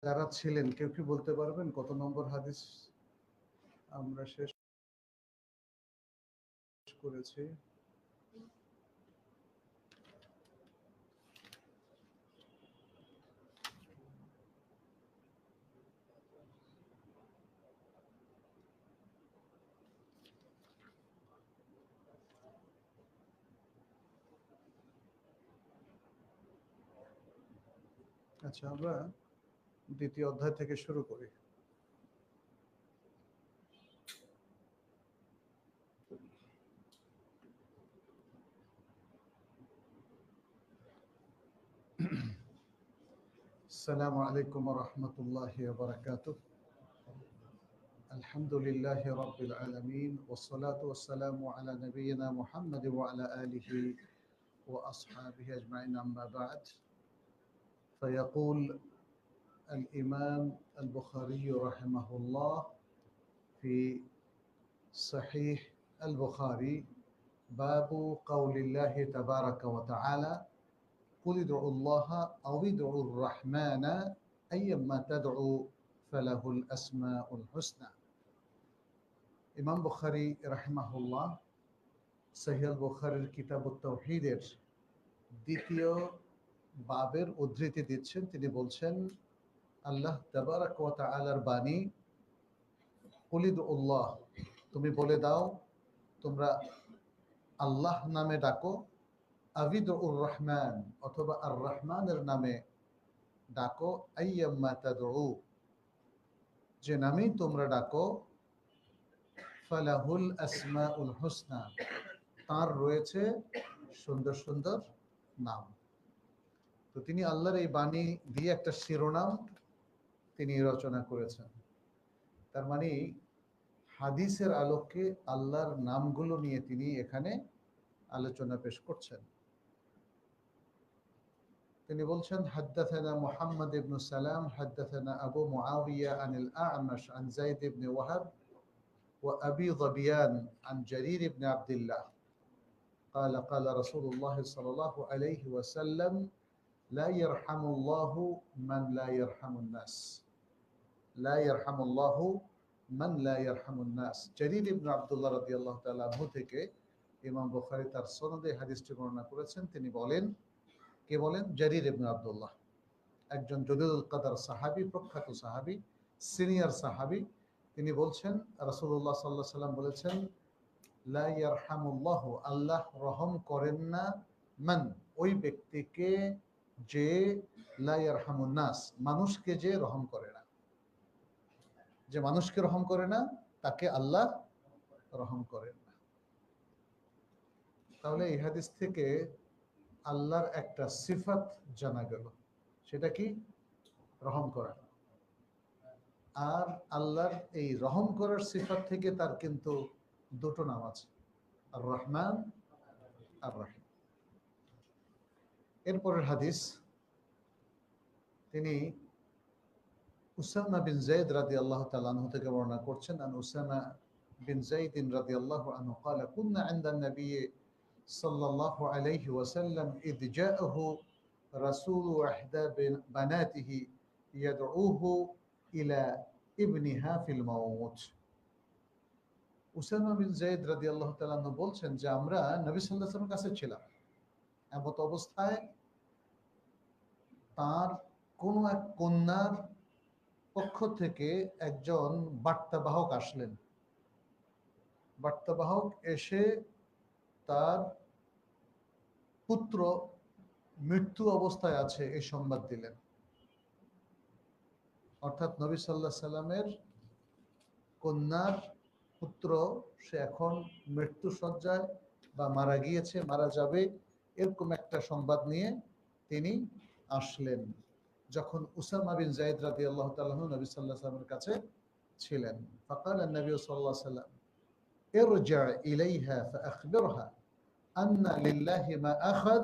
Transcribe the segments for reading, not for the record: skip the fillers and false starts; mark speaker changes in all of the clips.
Speaker 1: যারা ছিলেন কেউ কি বলতে পারবেন কত নম্বর হাদিস আমরা শেষ করেছি? আচ্ছা, আমরা দ্বিতীয় অধ্যায় থেকে শুরু করি। আসসালামু আলাইকুম ওয়া রাহমাতুল্লাহি ওয়া বারাকাতুহু। আলহামদুলিল্লাহি রাব্বিল আলামিন ওয়াস সালাতু ওয়াস সালামু আলা নাবিয়িনা মুহাম্মাদ ওয়া আলা আলিহি ওয়া আসহাবিহি আজমাইন, আম্মা বা'দ। فيقول الإمام البخاري رحمه الله في صحيح البخاري: باب قول الله تبارك وتعالى: قل ادعوا الله أو ادعوا الرحمن أيما تدعوا فله الأسماء الحسنى। ইমাম বুখারী রাহিমাহুল্লাহ সহিহ বুখারীর কিতাবুত তাওহীদের দ্বিতীয় বাবের উদ্ধৃতি দিচ্ছেন। তিনি বলছেন, আল্লাহ তাবারাক ওয়া তাআলার বাণী, কুলিদুল্লাহ, তুমি বলে দাও, তোমরা আল্লাহ নামে ডাকো, আবিদুর রহমান, অথবা আর রহমানের নামে ডাকো, আইয়াম্মা তাদউ, যে নামেই তোমরা ডাকো, ফালাহুল আসমাউল হুসনা, তার রয়েছে সুন্দর সুন্দর নাম। তো তিনি আল্লাহর এই বাণী দিয়ে একটা শিরোনাম তিনি রচনা করেছেন। তার মানে হাদিসের আলোকে আল্লাহর নামগুলো নিয়ে তিনি এখানে আলোচনা পেশ করছেন। তিনি বলছেন, হাদ্দাথানা মুহাম্মদ ইবনে সালাম হাদ্দাথানা আবু মুআবিয়া আনিল আ'মাশ আন যায়েদ ইবনে ওয়াহাব ওয়া আবি যাবিয়ান আন জারীর ইবনে আব্দুল্লাহ قال قال رسول الله صلى الله عليه وسلم: لا يرحم الله من لا يرحم الناس لا يرحم الله من لا يرحم الناس। জারীর ইবনে আব্দুল্লাহ রাদিয়াল্লাহু তাআলা আনহু থেকে ইমাম বুখারী তার সনদে হাদিসটি বর্ণনা করেছেন। তিনি বলেন, কে বলেন? জারীর ইবনে আব্দুল্লাহ, একজন জলিলুল কদর সাহাবী, প্রখ্যাত সাহাবী, সিনিয়র সাহাবী। তিনি বলছেন, রাসূলুল্লাহ সাল্লাল্লাহু আলাইহি ওয়াসাল্লাম বলেছেন, লা ইয়ারহামুল্লাহু, আল্লাহ রহম করেন না, মান, ওই ব্যক্তিকে, যে লা ইয়ারহামুন নাস, মানুষকে যে রহম করে না। যে মানুষকে রহম করে না তাকে আল্লাহ রহম করেন না। তাহলে এই হাদিস থেকে আল্লাহর একটা সিফাত জানা গেল, সেটা কি? রহম করা। আর আল্লাহর এই রহম করার সিফাত থেকে তার কিন্তু দুটো নাম আছে, আর রহমান আর রাহিম। এরপরের হাদিস, তিনি উসামা বিন যায়েদ রাদিয়াল্লাহু তাআলা আনহু থেকে বর্ণনা করছেন। আন উসামা বিন যায়েদ রাদিয়াল্লাহু আনহু قال كنا عند النبي صلى الله عليه وسلم إذ جاءه رسول إحدى بناته يدعوه إلى ابنها في الموت। উসামা বিন যায়েদ রাদিয়াল্লাহু তাআলা আনহু বলছেন যে আমরা নবী সাল্লাল্লাহু আলাইহি ওয়াসাল্লামের কাছে ছিলাম, এমত অবস্থায় তার কোন এক কন্যার পক্ষ থেকে একজন বার্তাবাহক আসলেন। বার্তাবাহক এসে তার পুত্র মৃত্যু অবস্থায় আছে এই সংবাদ দিলেন। অর্থাৎ নবী সাল্লাল্লাহু আলাইহি সাল্লামের কন্যার পুত্র, সে এখন মৃত্যু সজ্জায় বা মারা গিয়েছে, মারা যাবে, এরকম একটা সংবাদ নিয়ে তিনি আসলেন যখন উসামা বিন যায়েদ রাদিয়াল্লাহু তাআলা নবী সাল্লাল্লাহু আলাইহি ওয়াসাল্লামের কাছে ছিলেন। ফাকাল নবী সাল্লাল্লাহু আলাইহি ওয়াসাল্লাম: ইরজি' ইলাইহা ফাআখবিরহা আন্না লিল্লাহি মা আখায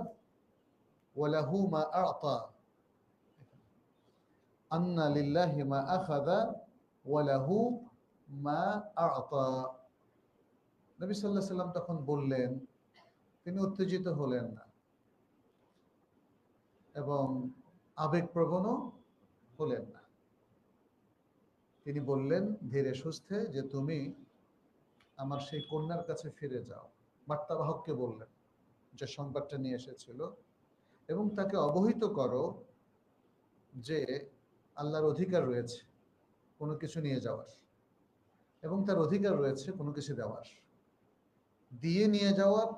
Speaker 1: ওয়া লাহু মা আ'তা, আন্না লিল্লাহি মা আখাযা ওয়া লাহু মা আ'তা। নবী সাল্লাল্লাহু আলাইহি ওয়াসাল্লাম তখন বললেন, তিনি উত্তেজিত হলেন না এবং আবেগপ্রবণও হলেন না। তিনি বললেন ধীরে সুস্থে যে তুমি আমার সেই কন্যার কাছে ফিরে যাও। বার্তাবাহককে বললেন যে সংবাদটা নিয়ে এসেছিল, এবং তাকে অবহিত করো যে আল্লাহর অধিকার রয়েছে কোনো কিছু নিয়ে যাওয়ার, এবং তার অধিকার রয়েছে কোনো কিছু দেওয়ার, দিয়ে নিয়ে যাওয়ার,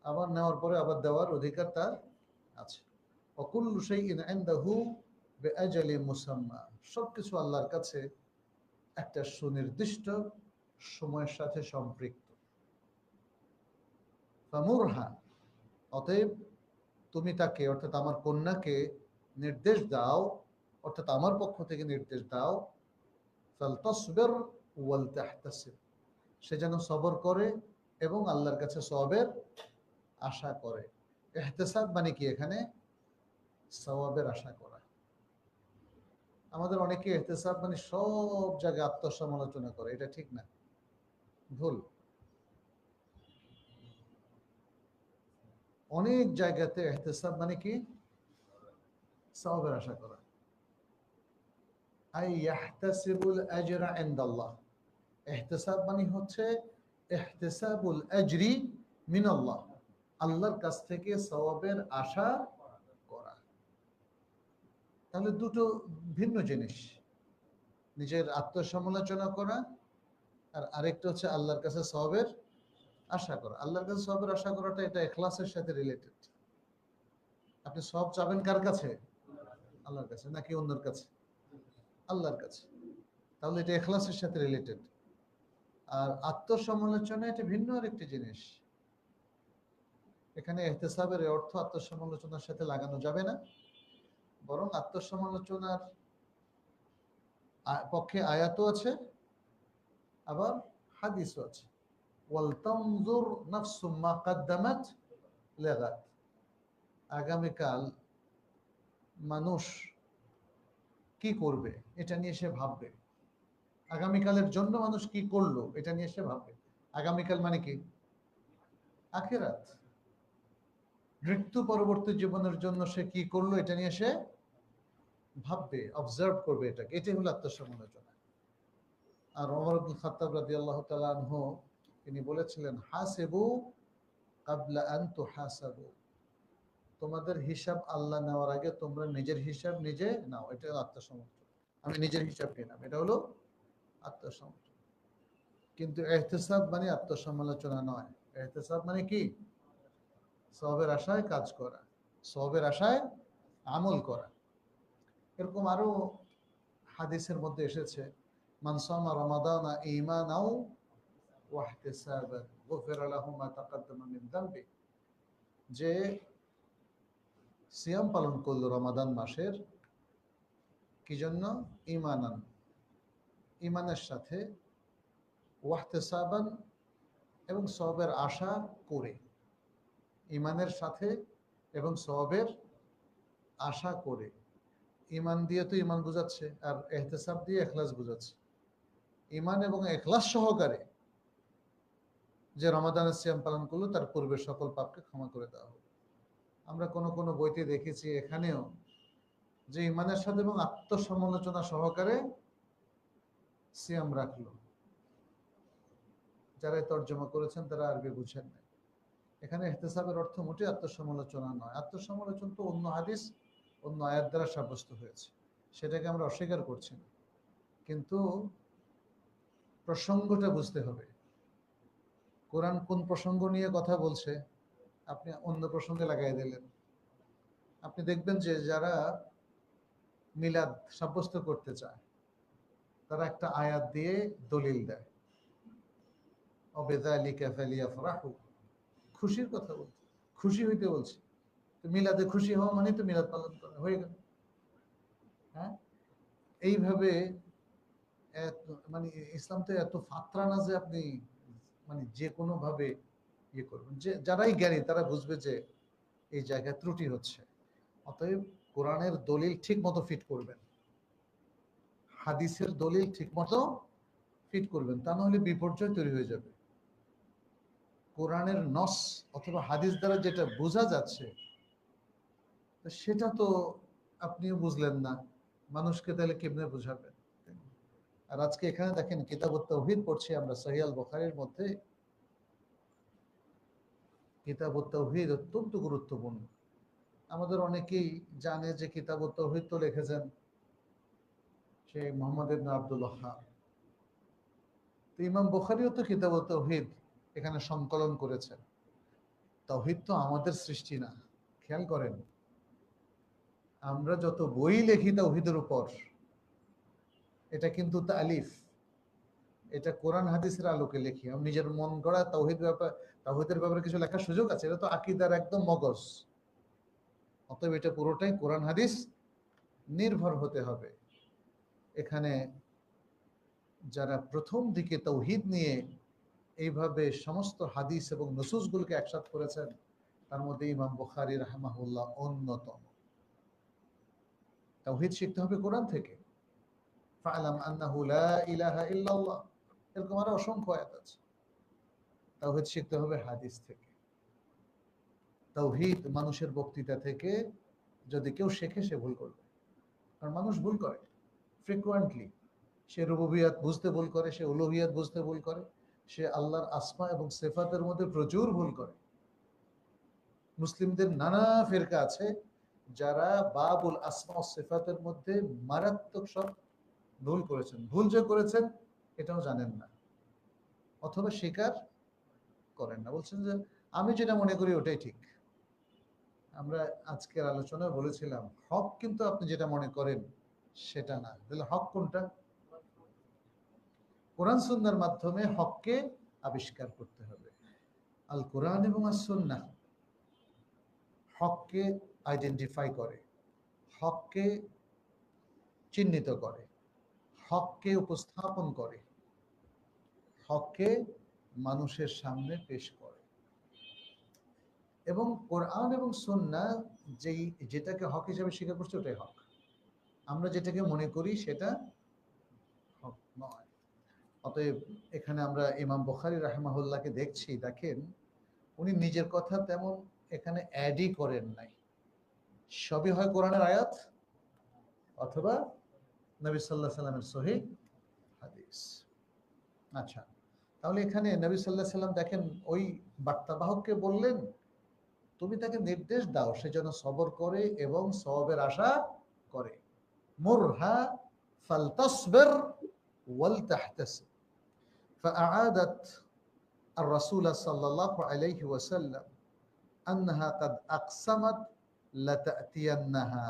Speaker 1: আবার নেওয়ার পরে আবার দেওয়ার অধিকার তার আছে। অকুল্লু শাইইন ইনদাহু বিআজালি মুসাম্মা, সবকিছু আল্লাহর কাছে একটা সুনির্দিষ্ট সময়ের সাথে সম্পৃক্ত। ফামুরহা, অতএব তুমি তাকে অর্থাৎ আমার কন্যাকে নির্দেশ দাও, অর্থাৎ আমার পক্ষ থেকে নির্দেশ দাও, ফালতাসবির ওয়াল তাহতাসিব, সে যেন সবর করে এবং আল্লাহর কাছে সওয়াবের আশা করে। ইহতিসাব মানে কি? এখানে সওয়াবের আশা করা। আমাদের অনেকে ইহতিসাব মানে সব জায়গায় আত্মসমালোচনা করে, এটা ঠিক না, ভুল। অনেক জায়গাতে ইহতিসাব মানে কি? সওয়াবের আশা করা। আই ইয়াহতাসিবুল আজরা ইনদাল্লাহ, ইহতিসাব মানে হচ্ছে ইহতিসাবুল আজরি মিনাল্লাহ, আল্লাহর কাছ থেকে সওয়াবের আশা করা। তাহলে দুটো ভিন্ন জিনিস, নিজের আত্মসমালোচনা করা আর আরেকটা হচ্ছে আল্লাহর কাছে সওয়াবের আশা করা। আল্লাহর কাছে সওয়াবের আশা করাটা এটা ইখলাসের সাথে রিলেটেড। আপনি সওয়াব চাবেন কার কাছে? আল্লাহর কাছে, নাকি অন্যের কাছে? আল্লাহর কাছে। তাহলে এটা ইখলাসের সাথে রিলেটেড। আর আত্মসমালোচনা এটা ভিন্ন আরেকটি জিনিস। এখানে ইহতিসাবের অর্থ আত্মসমালোচনার সাথে লাগানো যাবে না, বরং আত্মসমালোচনার পক্ষে আয়াতও আছে, আবার হাদিসও আছে। ওয়াল তানজুর নাফসুম মা কদ্দামাত লিগাদ, আগামীকাল মানুষ কি করবে এটা নিয়ে সে ভাববে। আগামীকালের জন্য মানুষ কি করলো এটা নিয়ে সে ভাববে। আগামীকাল মানে কি? আখিরাত। মৃত্যু পরবর্তী জীবনের জন্য সে কি করলো এটা নিয়ে সে ভাববে, অবজার্ভ করবে, এটাকে। এটাই হলো আত্মসমালোচনা। আর ওমর ইবনে খাত্তাব রাদিয়াল্লাহু তাআলা আনহু তিনি বলেছিলেন, হাসিবু ক্বাবলা আন তুহাসাবু, তোমাদের হিসাব আল্লাহ নেওয়ার আগে তোমরা নিজের হিসাব নিজে নাও। এটা হলো আত্মসমর্পণ। আমি নিজের হিসাব নিলাম, এটা হলো আত্মসমর্পণ। কিন্তু ইহতিসাব মানে আত্মসমালোচনা নয়। ইহতিসাব মানে কি? সওয়াবের আশায় কাজ করা, সওয়াবের আশায় আমল করা। এরকম আরো হাদিসের মধ্যে এসেছে, মান সামা রমাদানা ঈমানাও ওয়া ইহতিসাবান গুফিরা লাহু মা তাকাদ্দামা মিন যানবি, যে সিয়াম পালন করলো রমাদান মাসের, কি জন্য? ঈমানান, ঈমানের সাথে, ওয়া ইহতিসাবান, এবং সওয়াবের আশা করে। ঈমানের সাথে এবং সওয়াবের আশা করে। ঈমান দিয়ে তো ঈমান বোঝাচ্ছে, আর ইহতিসাব দিয়ে ইখলাস বোঝাচ্ছে। ঈমান এবং ইখলাস সহকারে যে রমাদানের সিয়াম পালন করলো, তার পূর্বের সকল পাপকে ক্ষমা করে দেওয়া হবে। আমরা কোন কোন বইতে দেখেছি এখানেও যে ঈমানের সাথে এবং আত্মসমালোচনা সহকারে সিয়াম রাখলো। যারা তর্জমা করেছেন তারা আরবি বুঝেন না। এখানে ইহতিসাবের অর্থ মোটেই আত্মসমালোচনা নয়। আত্মসমালোচনা তো অন্য হাদিস, অন্য আয়াত দ্বারা সাব্যস্ত হয়েছে, সেটাকে আমরা অস্বীকার করছি না, কিন্তু প্রসঙ্গটা বুঝতে হবে। কোরআন কোন প্রসঙ্গ নিয়ে কথা বলছে আপনি অন্য প্রসঙ্গে লাগাই দিলেন। আপনি দেখবেন যে যারা মিলাদ সাব্যস্ত করতে চায় তারা একটা আয়াত দিয়ে দলিল দেয়, অবিযালিকা ফালিয়াফরাহু, খুশির কথা বলছে, খুশি হইতে বলছে। তো মিলাদে খুশি হওয়া মানে তো মিলাদ পালন করা হয়ে গেল। হ্যাঁ, এইভাবে মানে ইসলাম তো এত ফাত্রা না যে আপনি মানে যে কোনো ভাবে ইয়ে করবেন। যে যারাই জ্ঞানী তারা বুঝবে যে এই জায়গায় ত্রুটি হচ্ছে। অতএব কোরআনের দলিল ঠিক মতো ফিট করবেন, হাদিসের দলিল ঠিক মতো ফিট করবেন, তা নাহলে বিপর্যয় তৈরি হয়ে যাবে। কোরআনের নস অথবা হাদিস দ্বারা যেটা বোঝা যাচ্ছে সেটা তো আপনিও বুঝলেন না, মানুষকে তাহলে কেমনে বুঝাবেন? আর আজকে এখানে দেখেন কিতাবুত তাওহীদ পড়ছি আমরা সহিহ আল বুখারীর মধ্যে। কিতাবুত তাওহীদ অত্যন্ত গুরুত্বপূর্ণ। আমাদের অনেকেই জানে যে কিতাবুত তাওহীদ তো লিখেছেন সেই মুহাম্মদ ইবনে আব্দুল ওয়াহ্হাব। তো ইমাম বুখারীও তো কিতাবুত তাওহীদ এখানে সংকলন করেছেন। তাওহীদ তো আমাদের সৃষ্টি না। খেয়াল করেন, আমরা যত বই লিখি তাওহীদের উপর, এটা কিন্তু তালিফ, এটা কোরআন হাদিসের আলোকে লিখি। আমি নিজের মন গড়া তাওহীদের ব্যাপারে কিছু লেখার সুযোগ আছে? এটা তো আকীদার একদম মগজ। অতএব এটা পুরোটাই কোরআন হাদিস নির্ভর হতে হবে। এখানে যারা প্রথম দিকে তাওহীদ নিয়ে এইভাবে সমস্ত হাদিস এবং নুসুসগুলোকে একসাথ করেছেন, তার মধ্যে ইমাম বুখারী রাহিমাহুল্লাহ অন্যতম। তাওহীদ শিখতে হবে কোরআন থেকে। ফা'লাম আন্নাহু লা ইলাহা ইল্লাল্লাহ, এরকম আরো অসংখ্য আয়াত আছে। তাওহীদ শিখতে হবে হাদিস থেকে। তাওহীদ মানুষের বক্তৃতা থেকে যদি কেউ শেখে, সে ভুল করবে। কারণ মানুষ ভুল করে ফ্রিকুয়েন্টলি। সে রুবুবিয়াত বুঝতে ভুল করে, সে উলুহিয়াত বুঝতে ভুল করে, সে আল্লাহর আসমা এবং সিফাতের মধ্যে প্রচুর ভুল করে। মুসলিমদের নানা ফিরকা আছে যারা বাবুল আসমা ও সিফাতের মধ্যে মারাত্মক সব ভুল করেছেন। ভুল যে করেছেন এটাও জানেন না, অথবা স্বীকার করেন না। বলছেন যে আমি যেটা মনে করি ওটাই ঠিক। আমরা আজকের আলোচনায় বলেছিলাম হক কিন্তু আপনি যেটা মনে করেন সেটা না। তাহলে হক কোনটা? কোরআন সুন্নাহর মাধ্যমে হককে আবিষ্কার করতে হবে। আল কোরআন এবং আস সুন্নাহ হককে আইডেন্টিফাই করে, হককে চিহ্নিত করে, হককে উপস্থাপন করে, হককে মানুষের সামনে পেশ করে। এবং কোরআন এবং সুন্নাহ যেটাকে হক হিসেবে স্বীকার করছে ওটাই হক। আমরা যেটাকে মনে করি সেটা হক নয়। অতএব এখানে আমরা ইমাম বুখারী রাহিমাহুল্লাহকে দেখছি, দেখেন উনি নিজের কথা তেমন এখানে অ্যাডই করেন নাই। সবই হয় কোরআনের আয়াত অথবা নবী সাল্লাল্লাহু আলাইহি সাল্লামের সহিহ হাদিস। আচ্ছা, তাহলে এখানে নবী সাল্লাল্লাহু আলাইহি সাল্লাম দেখেন ওই বার্তাবাহককে বললেন তুমি তাকে নির্দেশ দাও সে যেন সবর করে এবং সওয়াবের আশা করে। মুরহা ফালতাসবির ওয়াল তাহতাসিব। فأعادت الرسول صلى الله عليه وسلم أنها قد أقسمت لتأتينها।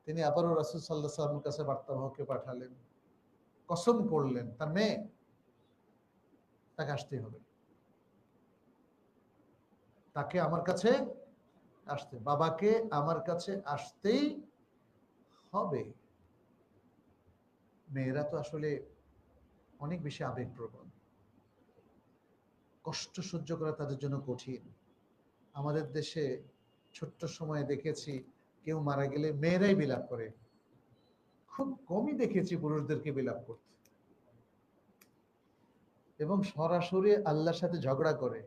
Speaker 1: তিনি আবারও রাসূল সাল্লাল্লাহু আলাইহি ওয়াসাল্লামের কাছে বার্তাবাহককে পাঠালেন, কসম করলেন তার মেয়ে, তাকে আসতেই হবে, তাকে আমার কাছে আসতে, বাবাকে আমার কাছে আসতেই হবে। মেয়েরা তো আসলে অনেক বেশি আবেগপ্রবণ, কষ্ট সহ্য করা তাদের জন্য কঠিন। আমাদের দেশে ছোট্ট সময়ে দেখেছি কেউ মারা গেলে মেয়েরাই বিলাপ করে, খুব কমই দেখেছি পুরুষদেরকে বিলাপ করতে, এবং সরাসরি আল্লাহর সাথে ঝগড়া করে।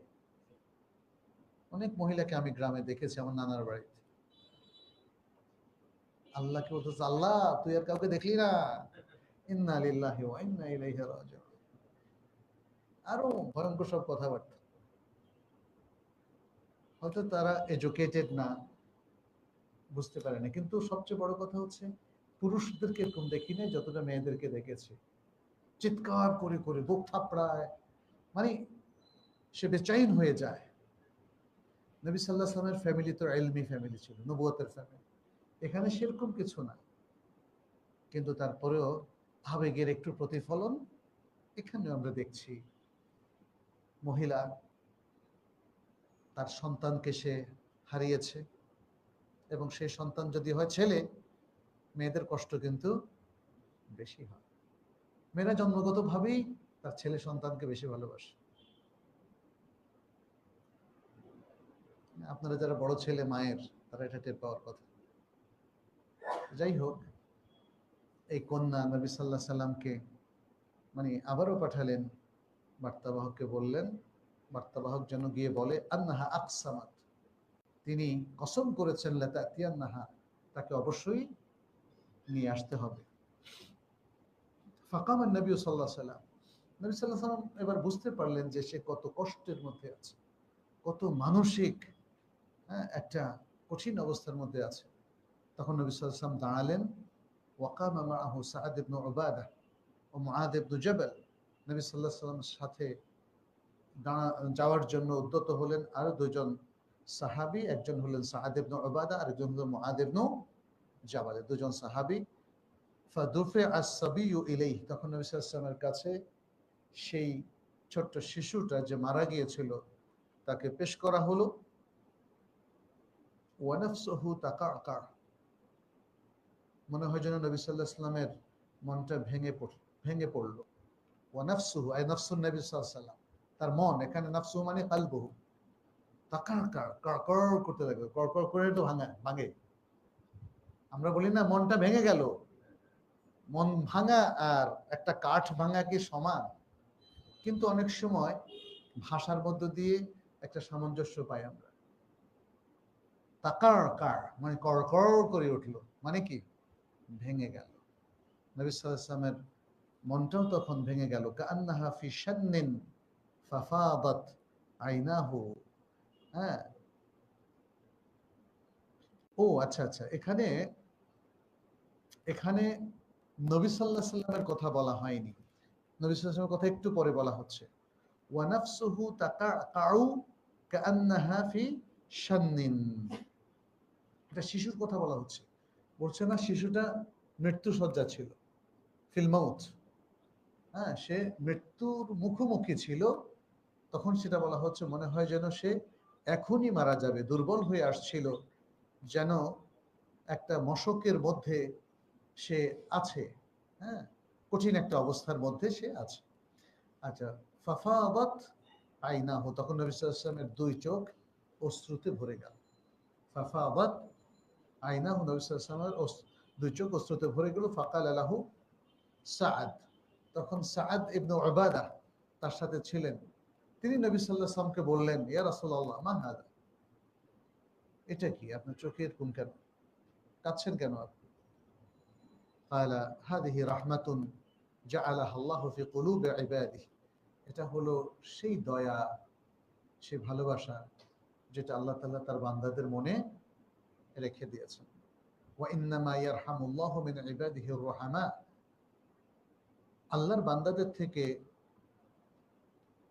Speaker 1: অনেক মহিলাকে আমি গ্রামে দেখেছি আমার নানার বাড়িতে, আল্লাহকে বলতেছে আল্লাহ তুই আর কাউকে দেখলি না, ইন্না লিল্লাহি ওয়া ইন্না ইলাইহি রাজিউন। আরো ভয়ঙ্কর সব কথাবার্তা। হয়তো তারা এডুকেটেড না, বুঝতে পারে না, কিন্তু সবচেয়ে বড় কথা হচ্ছে পুরুষদেরকে এরকম দেখি নাই যতটা মেয়েদেরকে দেখেছি। চিৎকার করে করে বুক থাপড়ায়, মানে সে বেচাইন হয়ে যায়। নবী সাল্লাল্লাহু আলাইহি ওয়াসাল্লামের ফ্যামিলি তো ইলমি ফ্যামিলি ছিল, নবুয়তের ফ্যামিলি। এখানে সেরকম কিছু না, কিন্তু তারপরেও আবেগের একটু প্রতিফলন এখানে আমরা দেখছি। মহিলা তার সন্তানকে সে হারিয়েছে, এবং সেই সন্তান যদি হয় ছেলে, মেয়েদের কষ্ট কিন্তু বেশি হয়। মেয়েরা জন্মগতভাবেই তার ছেলে সন্তানকে বেশি ভালোবাসে। আপনারা যারা বড় ছেলে মায়ের, তারা এটা টের পাওয়ার কথা। যাই হোক, এই কন্যা নবী সাল্লাল্লাহু আলাইহি সাল্লামকে মানে আবারও পাঠালেন, বার্তাবাহককে বললেন বার্তাবাহক যেন গিয়ে বলে আন্নাহা আকসামাত, তিনি কসম করেছেন লাতাতিয়ান্নাহা, তাকে অবশ্যই নিয়ে আসতে হবে। ফাকাম নবী সাল্লাল্লাহু আলাইহি ওয়াসাল্লাম, নবী সাল্লাল্লাহু আলাইহি ওয়াসাল্লাম এবার বুঝতে পারলেন যে সে কত কষ্টের মধ্যে আছে, কত মানসিক একটা কঠিন অবস্থার মধ্যে আছে। তখন নবী সাল্লাল্লাহু আলাইহি ওয়াসাল্লাম দাঁড়ালেন। ওয়াকামা মাআহু সাআদ ইবনে উবাদা ও মুআদ ইবনে জাবাল, নবী সাল্লাল্লাহু আলাইহি ওয়াসাল্লামের সাথে যাওয়ার জন্য উদ্যত হলেন আরো দুজন সাহাবী, একজন হলেন সাআদ ইবনে উবাদা আর একজন হলেন মুআদ ইবনে জাবাল, দুজন সাহাবী। ফাদুফিআ আস-সাবিয়্যু ইলাইহি, তখন নবী সাল্লাল্লাহু আলাইহি ওয়াসাল্লামের কাছে সেই ছোট্ট শিশুটা যে মারা গিয়েছিল তাকে পেশ করা হলো। ওয়া নাফসুহু তাকাকা, মনে হয় যেন নবী সাল্লাল্লাহু আলাইহি ওয়াসাল্লামের মনটা ভেঙে পড়লো। ওয়া নাফসুহু আই নাফসুন নবী সাল্লাল্লাহু আলাইহি ওয়াসাল্লাম, তার মন, এখানে নাফসু মানে কালবুহু, তাকাকা কড়কড় করতে লাগলো। কড়কড় করে তো ভাঙে, আমরা বলি না মনটা ভেঙে গেল। মন ভাঙা আর একটা কাঠ ভাঙা কি সমান? কিন্তু অনেক সময় ভাষার মধ্য দিয়ে একটা সামঞ্জস্য পাই আমরা। তাকার মানে কড়কড় করে উঠলো, মানে কি ভেঙে গেল। নবী সাল্লাল্লাহু আলাইহি ওয়াসাল্লামের মনটাও তখন ভেঙে গেল। কাআন্নাহা ফি শান্নিন ফাফাদাত আইনাহু। হ্যাঁ, ও আচ্ছা আচ্ছা, এখানে এখানে নবী সাল্লাল্লাহু আলাইহি ওয়াসাল্লামের কথা বলা হয়নি, নবী সাল্লাল্লাহু আলাইহি ওয়াসাল্লামের কথা একটু পরে বলা হচ্ছে। ওয়া নাফসুহু তাকাউ কাআন্নাহা ফি শান্নিন, এটা শিশুর কথা বলা হচ্ছে। বলছে না শিশুটা মৃত্যুসজ্জা ছিল, ফিল মাউত, হ্যাঁ, সে মৃত্যুর মুখোমুখি ছিল। তখন সেটা বলা হচ্ছে মনে হয় যেন সে এখনই মারা যাবে, দুর্বল হয়ে আসছিল, যেন একটা মশকের মধ্যে সে আছে, হ্যাঁ, কঠিন একটা অবস্থার মধ্যে সে আছে। আচ্ছা, ফাফাদাত আইনাহু, তখন নবী সাল্লাল্লাহু আলাইহি ওয়াসাল্লামের দুই চোখ অশ্রুতে ভরে গেল। ফাফাদাত আইনাহু, নবী সাল্লাল্লাহু আলাইহি ওয়াসাল্লামের দুই চোখ অশ্রুতে ভরে গেল। ফাকালা লাহু সাআদ, তখন সাআদ ইবনে উবাদা তার সাথে ছিলেন, তিনি নবী সাল্লাল্লাহু আলাইহি ওয়াসাল্লামকে বললেন, ইয়া রাসূলুল্লাহ মা হাদা, এটা কি, আপনার চোখের কোন কেন, কাঁদছেন কেন আপনি? ক্বালা হাদিহি রাহমাতুন জাআলাহা আল্লাহু ফি কুলুবি ইবাদিহি, এটা হলো সেই দয়া, সেই ভালোবাসা যেটা আল্লাহ তাআলা তার বান্দাদের মনে রেখে দিয়েছেন। ওয়া ইন্নামা ইয়ারহামুল্লাহু মিন ইবাদিহি আর-রুহামা, আল্লাহর বান্দাদের থেকে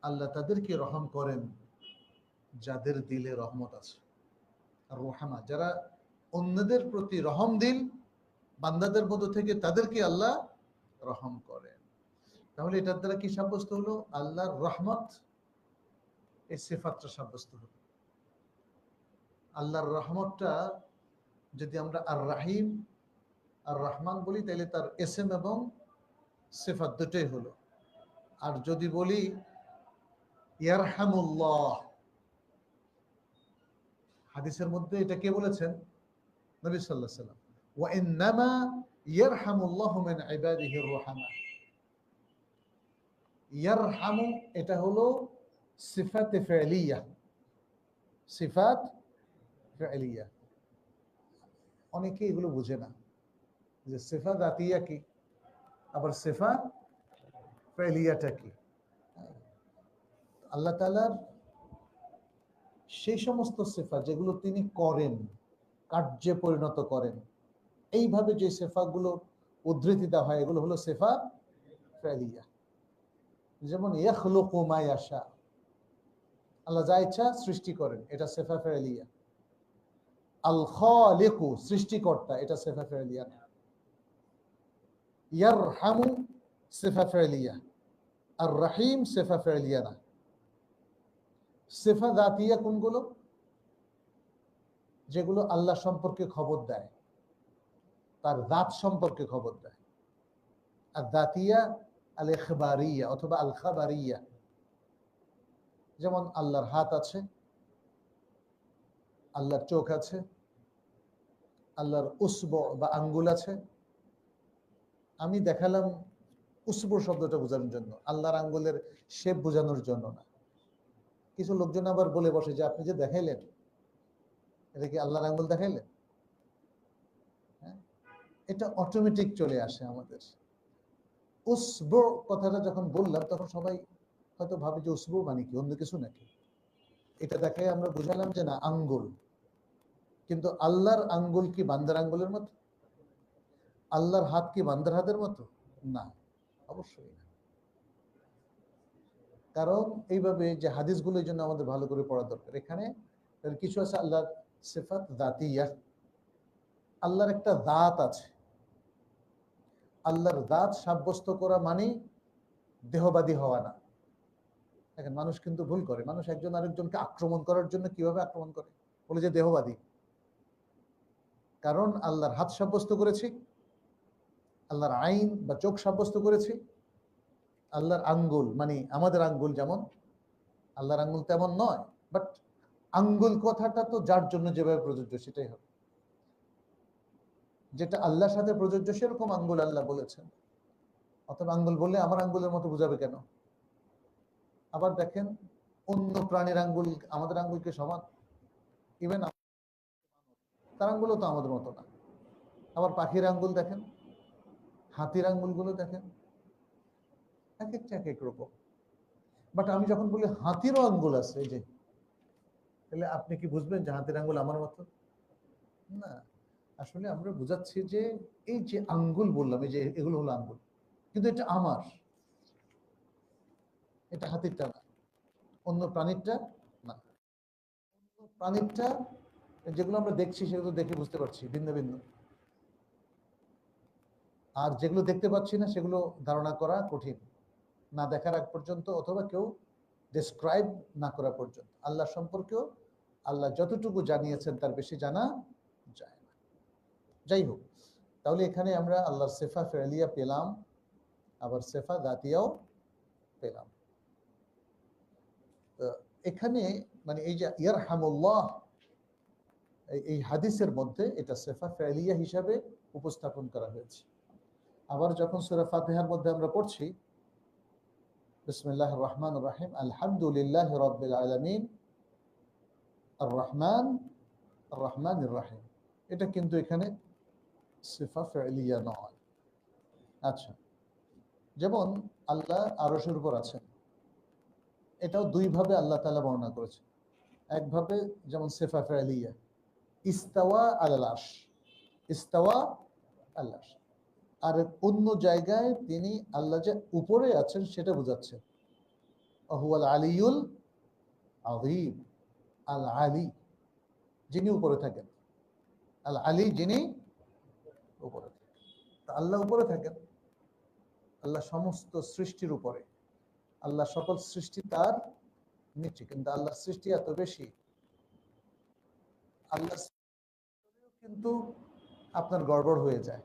Speaker 1: আল্লাহ তাদেরকে রহম করেন যাদের দিলে রহমত আছে। আর রুহামা, যারা অন্যদের প্রতি রহম দিল বান্দাদের মধ্য থেকে, তাদেরকে আল্লাহ রহম করেন। তাহলে এটার দ্বারা কি সাব্যস্ত হলো? আল্লাহর রহমত, এই সিফাতটা সাব্যস্ত হলো। আল্লাহর রহমতটা যদি আমরা আর রাহিম আর রহমান বলি, তাহলে তার এসেম এবং সিফাত দুটোই হলো। আর যদি বলি ইয়ারহামুল্লাহ, হাদিসের মধ্যে এটা কে বলেছেন? নবী সাল্লাল্লাহু আলাইহি ওয়াসাল্লাম। ওয়া ইন্নামা ইয়ারহামুল্লাহু মিন ইবাদিহির রুহামা, ইয়ারহামু এটা হলো সিফাত ফি'লিয়া, সিফাত ফি'লিয়া। অনেকে এগুলো বুঝে না যে সিফাত জাতিয়া কি, আবার সিফাত ফি'লিয়াটা কি। আল্লাহ তাআলার সেই সমস্ত সিফাত যেগুলো তিনি করেন, কার্যে পরিণত করেন, এইভাবে যে সিফাতগুলো উদ্ধৃতি দেওয়া হয় এগুলো হলো সিফাত ফি'লিয়া। যেমন ইয়াখলুকু মা ইয়াশা, আল্লাহ যা ইচ্ছা সৃষ্টি করেন, এটা সিফাত ফি'লিয়া। আল খালিকু, সৃষ্টিকর্তা, এটা সিফাত ফি'লিয়া না। ইয়ারহামু সিফাত ফি'লিয়া, আর রহিম সিফাত ফি'লিয়া না। সিফাত জাতিয়া কোনগুলো? যেগুলো আল্লাহ সম্পর্কে খবর দেয়, তার জাত সম্পর্কে খবর দেয়। আর জাতিয়া আল ইখবারিয়া অথবা আল খাবারিয়া, যেমন আল্লাহর হাত আছে, আল্লাহর চোখ আছে, আল্লাহর উসবু বা আঙ্গুল আছে। আমি দেখালাম উসবু শব্দটা বোঝানোর জন্য, আল্লাহর আঙ্গুলের শেপ বোঝানোর জন্য না। কিছু লোকজন আবার বলে বসে যে আপনি যে দেখাইলেন এটা কি আল্লাহর আঙ্গুল দেখাইলেন? হ্যাঁ, এটা অটোমেটিক চলে আসে আমাদের। উসবু কথাটা যখন বললাম তখন সবাই হয়তো ভাবে যে উসবু মানে কি, অন্য কিছু নাকি। এটা দেখে আমরা বুঝালাম যে না, আঙ্গুল। কিন্তু আল্লাহর আঙ্গুল কি বান্দার আঙ্গুলের মতো? আল্লাহর হাত কি বান্দার হাতের মতো? না, অবশ্যই না। কারণ এইভাবে যে হাদিসগুলো, এই জন্য আমাদের ভালো করে পড়া দরকার। এখানে কিছু আছে আল্লাহর সিফাত দাতিয়া, আল্লাহর একটা দাঁত আছে। আল্লাহর দাঁত সাব্যস্ত করা মানে দেহবাদী হওয়া না। দেখেন, মানুষ কিন্তু ভুল করে। মানুষ একজন আরেকজনকে আক্রমণ করার জন্য কিভাবে আক্রমণ করে? বলে যে দেহবাদী। কারণ আল্লাহর হাত সাব্যস্ত করেছি, আল্লাহর আইন বা চোখ সাব্যস্ত করেছি, আল্লাহর আঙ্গুল মানে আমাদের আঙ্গুল যেমন, আল্লাহর আঙ্গুল তেমন নয়। বাট আঙ্গুল কথাটা তো যার জন্য যেভাবে প্রযোজ্য সেটাই হবে। যেটা আল্লাহর সাথে প্রযোজ্য সেরকম আঙ্গুল আল্লাহ বলেছেন। অথবা আঙ্গুল বললে আমার আঙ্গুলের মতো বুঝাবে কেন? আবার দেখেন, অন্য প্রাণীর আঙ্গুল আমাদের আঙ্গুলকে সমান? ইভেন তার আঙ্গুলও তো আমাদের মতো না। আবার পাখির আঙ্গুল দেখেন, হাতির আঙ্গুলগুলো দেখেন, এক একটা এক এক রকম। বাট আমি যখন বলি হাতিরও আঙ্গুল আছে, এই যে, তাহলে আপনি কি বুঝবেন যে হাতির আঙ্গুল আমার মতো? না। আসলে আমরা বুঝাচ্ছি যে এই যে আঙ্গুল বললাম, এই যে এগুলো হলো আঙ্গুল, কিন্তু এটা আমার, এটা হাতিরটা না, অন্য প্রাণীরটা না। অন্য প্রাণীরটা যেগুলো আমরা দেখছি সেগুলো দেখে বুঝতে পারছি ভিন্ন ভিন্ন, আর যেগুলো দেখতে পাচ্ছি না সেগুলো ধারণা করা কঠিন, না দেখার আগ পর্যন্ত অথবা কেউ ডেসক্রাইব না করা পর্যন্ত। আল্লাহ সম্পর্কেও আল্লাহ যতটুকু জানিয়েছেন তার বেশি জানা যায় না। যাই হোক, তাহলে এখানে আমরা আল্লাহর সেফা ফেলিয়া পেলাম, আবার সেফা দাতিয়াও পেলাম। এখানে মানে এই যে ইয়ারহামুল্লাহ, এই হাদিসের মধ্যে এটা সেফা ফেলিয়া হিসাবে উপস্থাপন করা হয়েছে। আবার যখন সূরা ফাতিহার মধ্যে আমরা পড়ছি বিসমিল্লাহির রহমানির রহিম, আলহামদুলিল্লাহি রাব্বিল আলামিন আর রহমান আর রহমানির রহিম, এটা কিন্তু এখানে সিফা ফেলিয়া নয়। আচ্ছা, যেমন আল্লাহ আরশের উপর আছেন, এটাও দুইভাবে আল্লাহ তাআলা বর্ণনা করেছেন। একভাবে যেমন সিফা ফেলিয়া, ইস্তাওয়া আলাল আরশ, ইস্তাওয়া আল আরশ। আর অন্য জায়গায় তিনি আল্লাহ যে উপরে আছেন সেটা বোঝাচ্ছেন, হুয়াল আলিয়ুল আযীম, আল আলী যিনি উপরে থাকেন, আল আলী যিনি উপরে থাকেন। আল্লাহ উপরে থাকেন, আল্লাহ সমস্ত সৃষ্টির উপরে, আল্লাহ সকল সৃষ্টি তার নিচে। কিন্তু আল্লাহর সৃষ্টি এত বেশি, আল্লাহ কিন্তু আপনার গড়বড় হয়ে যায়।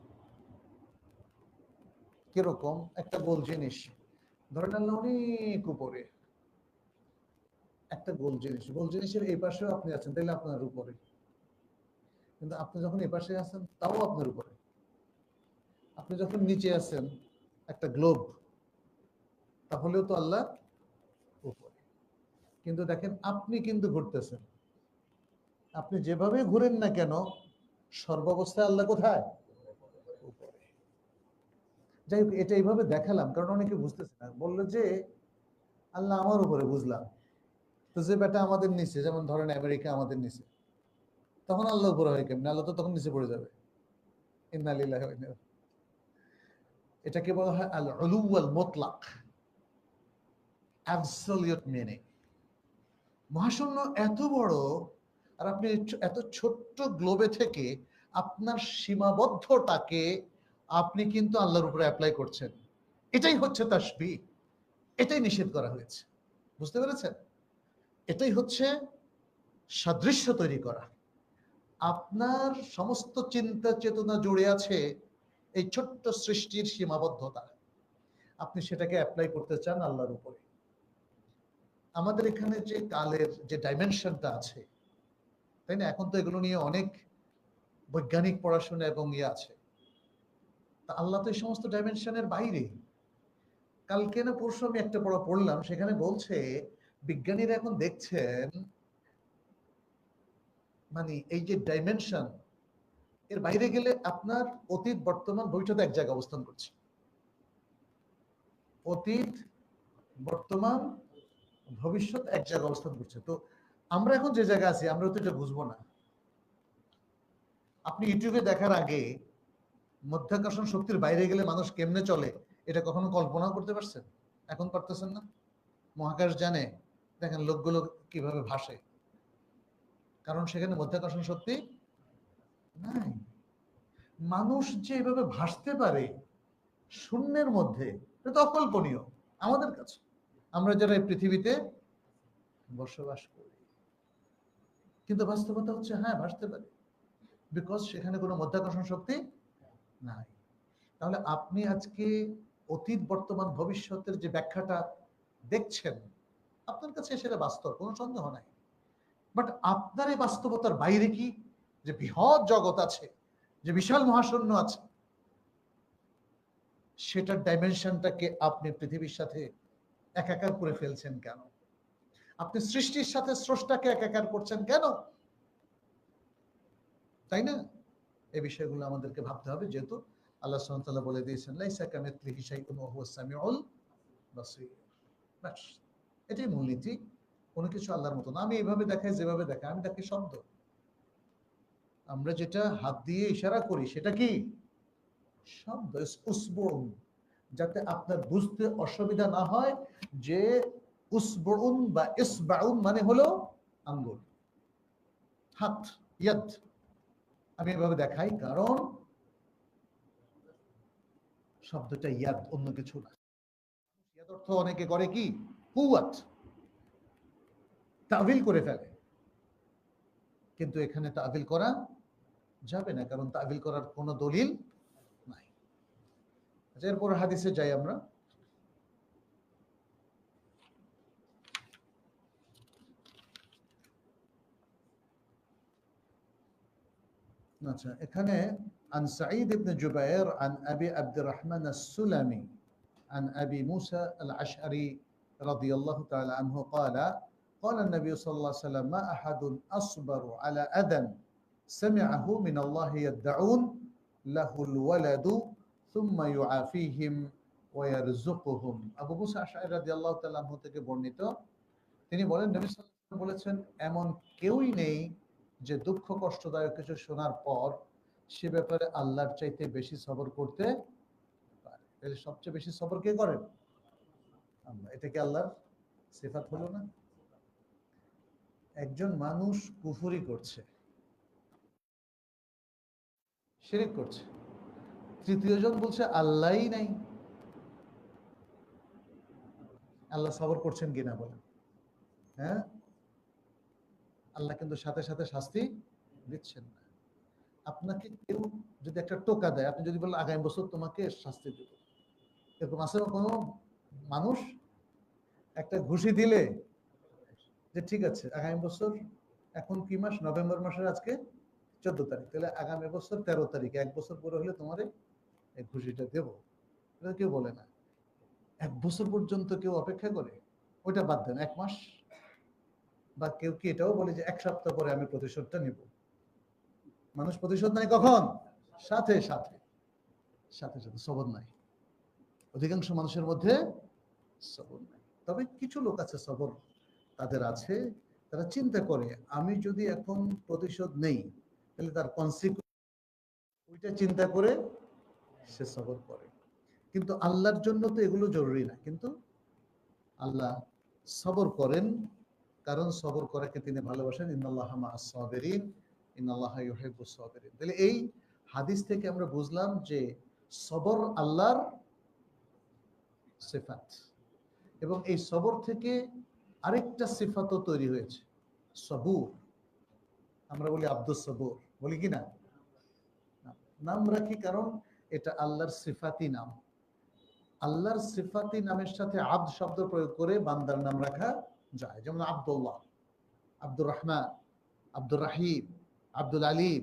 Speaker 1: কিরকম? একটা গোল জিনিস, ধরেন আল্লাহ অনেক উপরে, একটা গোল জিনিস, গোল জিনিসের এই পাশেও আপনি আছেন, তাহলে আপনার উপরে। কিন্তু আপনি যখন এই পাশে আছেন তাও আপনার উপরে। আপনি যখন নিচে আছেন একটা গ্লোব, তাহলেও তো আল্লাহ উপরে। কিন্তু দেখেন আপনি কিন্তু ঘুরতেছেন, আপনি যেভাবে ঘুরেন না কেন সর্বাবস্থায় আল্লাহ কোথায়? উপরে। যাই হোক, এটা এইভাবে দেখালাম কারণ অনেকে বুঝতেছে না। বললো যে আল্লাহ আমার উপরে, বুঝলাম, তো যে বেটা আমাদের নিচে, যেমন ধরেন আমেরিকা আমাদের নিচে, তখন আল্লাহ উপরে হয় কেমনি? আল্লাহ তো তখন নিচে পড়ে যাবে। ইন্না লিল্লাহি ওয়া ইন্না ইলাইহি। এটাকে বলা হয় আল উলু ওয়াল মুতলাক, অ্যাবসলিউট মিনিং। মহাশূন্য এত বড়, আর আপনি এত ছোট্ট গ্লোবে থেকে আপনার সীমাবদ্ধটাকে আপনি কিন্তু আল্লাহর উপরে অ্যাপ্লাই করছেন। এটাই হচ্ছে তাসবিহ, এটাই নিষেধ করা হয়েছে। বুঝতে পেরেছেন? এটাই হচ্ছে সাদৃশ্য তৈরি করা। আপনার সমস্ত চিন্তা চেতনা জুড়ে আছে এই ছোট্ট সৃষ্টির সীমাবদ্ধতা, আপনি সেটাকে অ্যাপ্লাই করতে চান আল্লাহর উপরে। আমাদের এখানে যে কালের যে ডাইমেনশনটা আছে, তাই না? এখন তো এগুলো নিয়ে অনেক বৈজ্ঞানিক পড়াশোনা এবং ইয়ে আছে। তা আল্লাহ তো এই সমস্ত ডাইমেনশনের বাইরে। কালকে না পরশু আমি একটা পড়লাম, সেখানে বলছে বিজ্ঞানীরা এখন দেখছেন মানে এই যে ডাইমেনশন, এর বাইরে গেলে আপনার অতীত বর্তমান ভবিষ্যৎ এক জায়গায় অবস্থান করছে। অতীত, বর্তমান, ভবিষ্যৎ এক জায়গায় অবস্থান করছে। তো আমরা এখন যে জায়গায় আছি আমরা তো এটা বুঝবো না। আপনি ইউটিউবে দেখার আগে মধ্যাকর্ষণ শক্তির বাইরে গেলে মানুষ কেমনে চলে এটা কখনো কল্পনাও করতে পারছেন? এখন পারতেছেন না। মহাকাশ জানে দেখেন লোকগুলো কিভাবে ভাসে, কারণ সেখানে মধ্যাকর্ষণ শক্তি নাই। মানুষ যে এভাবে ভাসতে পারে শূন্যের মধ্যে, এটা তো অকল্পনীয় আমাদের কাছে, আমরা যারা এই পৃথিবীতে বসবাস করি। কিন্তু বাস্তবতা হচ্ছে হ্যাঁ ভাসতে পারে, বিকজ সেখানে কোনো মধ্যাকর্ষণ শক্তি নাই। তাহলে আপনি আজকে অতীত, বর্তমান, ভবিষ্যতের যে ব্যাখ্যাটা দেখছেন আপনার কাছে সেটা বাস্তব, কোনো সন্দেহ নাই। বাট আপনার এই বাস্তবতার বাইরে কি যে বৃহৎ জগৎ আছে, যে বিশাল মহাশূন্য আছে, সেটার ডাইমেনশনটাকে আপনি পৃথিবীর সাথে একাকার করে ফেলছেন কেন? আপনি সৃষ্টির সাথে স্রষ্টাকে একাকার করছেন কেন? তাই না? এই বিষয়গুলো আমাদেরকে ভাবতে হবে, যেহেতু আল্লাহ সুবহানাহু ওয়া তাআলা বলে দিয়েছেন লাইসা কামিথলিহি শাইউন ওয়া হুয়াস সামিউল বাসীর। বাস, এটাই মূলনীতি। কোনো কিছু আল্লাহর মতো না। আমি এইভাবে দেখাই, যেভাবে দেখাই, আমি দেখি শব্দ। আমরা যেটা হাত দিয়ে ইশারা করি সেটা কি শব্দ, উসবুন। যাতে আপনার বুঝতে অসুবিধা না হয় যে উসবুন বা ইসবাউন মানে হলো আঙ্গুল, হাত, ইয়াদ। আমি এভাবে দেখাই কারণ শব্দটা ইয়াদ, অন্য কিছু না। ইয়াদ অর্থ অনেকে করে কি কুওয়াত, তাবিল করে ফেলে, কিন্তু এখানে তাবিল করা যাবে না, কারণ তাবিল করার কোনো দলিল নাই। আচ্ছা, এরপর হাদিসে যাই আমরা। আচ্ছা, এখানে عن سعيد بن جبير عن أبي عبد الرحمن السلمي عن أبي موسى الأشعري رضي الله تعالى عنه قال قال النبي صلى الله عليه وسلم ما أحد أصبر على أذى سمعه من الله يدعون له الولد ثم يعافيهم ويرزقهم। আবু মুসা আশআরী রাদিয়াল্লাহু তাআলা আনহু থেকে বর্ণিত, তিনি বলেন নবী সাল্লাল্লাহু আলাইহি ওয়াসাল্লাম বলেছেন এমন কেউই নেই যে দুঃখ কষ্টদায়ক কিছু শোনার পর সে ব্যাপারে আল্লাহর চাইতে বেশি সবর করতে পারে। তাহলে সবচেয়ে বেশি সবর কে করেন? আল্লাহ। এটা কি আল্লাহর সিফাত হলো না? একজন মানুষ কুফরি করছে, শিরক করছে, তৃতীয় জন বলছে আল্লাহই নাই, আল্লাহ সবর করছেন কিনা বলেন? হ্যাঁ, আল্লাহ কিন্তু সাথে সাথে শাস্তি দিচ্ছেন না। আপনাকে কেউ যদি একটা টোকা দেয়, আপনি যদি বলেন আগামী বছর তোমাকে শাস্তি দেব, এরকম আছে কোনো মানুষ? একটা ঘুষি দিলে যে ঠিক আছে আগামী বছর, এখন কি মাস? নভেম্বর মাসের আজকে 14 তারিখ, তাহলে আগামী বছর 13 তারিখে, এক বছর পরে হলে তোমার এই ঘুষিটা দেবো, এটা কেউ বলে না। এক বছর পর্যন্ত কেউ অপেক্ষা করে? ওইটা বাদ দেন, এক মাস, বা কেউ কি এটাও বলে যে এক সপ্তাহ পরে আমি প্রতিশোধটা নিব? মানুষ প্রতিশোধ নাই কখন? সাথে সাথে, সাথে সাথে সবর নাই। অধিকাংশ মানুষের মধ্যে সবর নাই। তবে কিছু লোক আছে সবর তাদের আছে, তারা চিন্তা করে আমি যদি এখন প্রতিশোধ নেই তাহলে তার কনসিকুয়েন্স, ওইটা চিন্তা করে সে সবর করে। কিন্তু আল্লাহর জন্য তো এগুলো জরুরি না, কিন্তু আল্লাহ সবর করেন, কারণ সবর করাকে তিনি ভালোবাসেন। ইন্নাল্লাহা মাআস সাবিরিন ইন্নাল্লাহা ইউহিব্বুস সাবিরিন। তাহলে এই হাদিস থেকে আমরা বুঝলাম যে সবর আল্লাহর সিফাত, এবং এই সবর থেকে আরেকটা সিফাতও তৈরি হয়েছে, সবুর। আমরা বলি আব্দুস সবুর, বলি কি না? নাম রাখি কারণ এটা আল্লাহর সিফাতি নাম। আল্লাহর সিফাতি নামের সাথে আব্দ শব্দ প্রয়োগ করে বান্দার নাম রাখা যায়, যেমন আব্দুল্লাহ, আব্দুর রহমান, আব্দুর রাহিম, আব্দুল আলিম,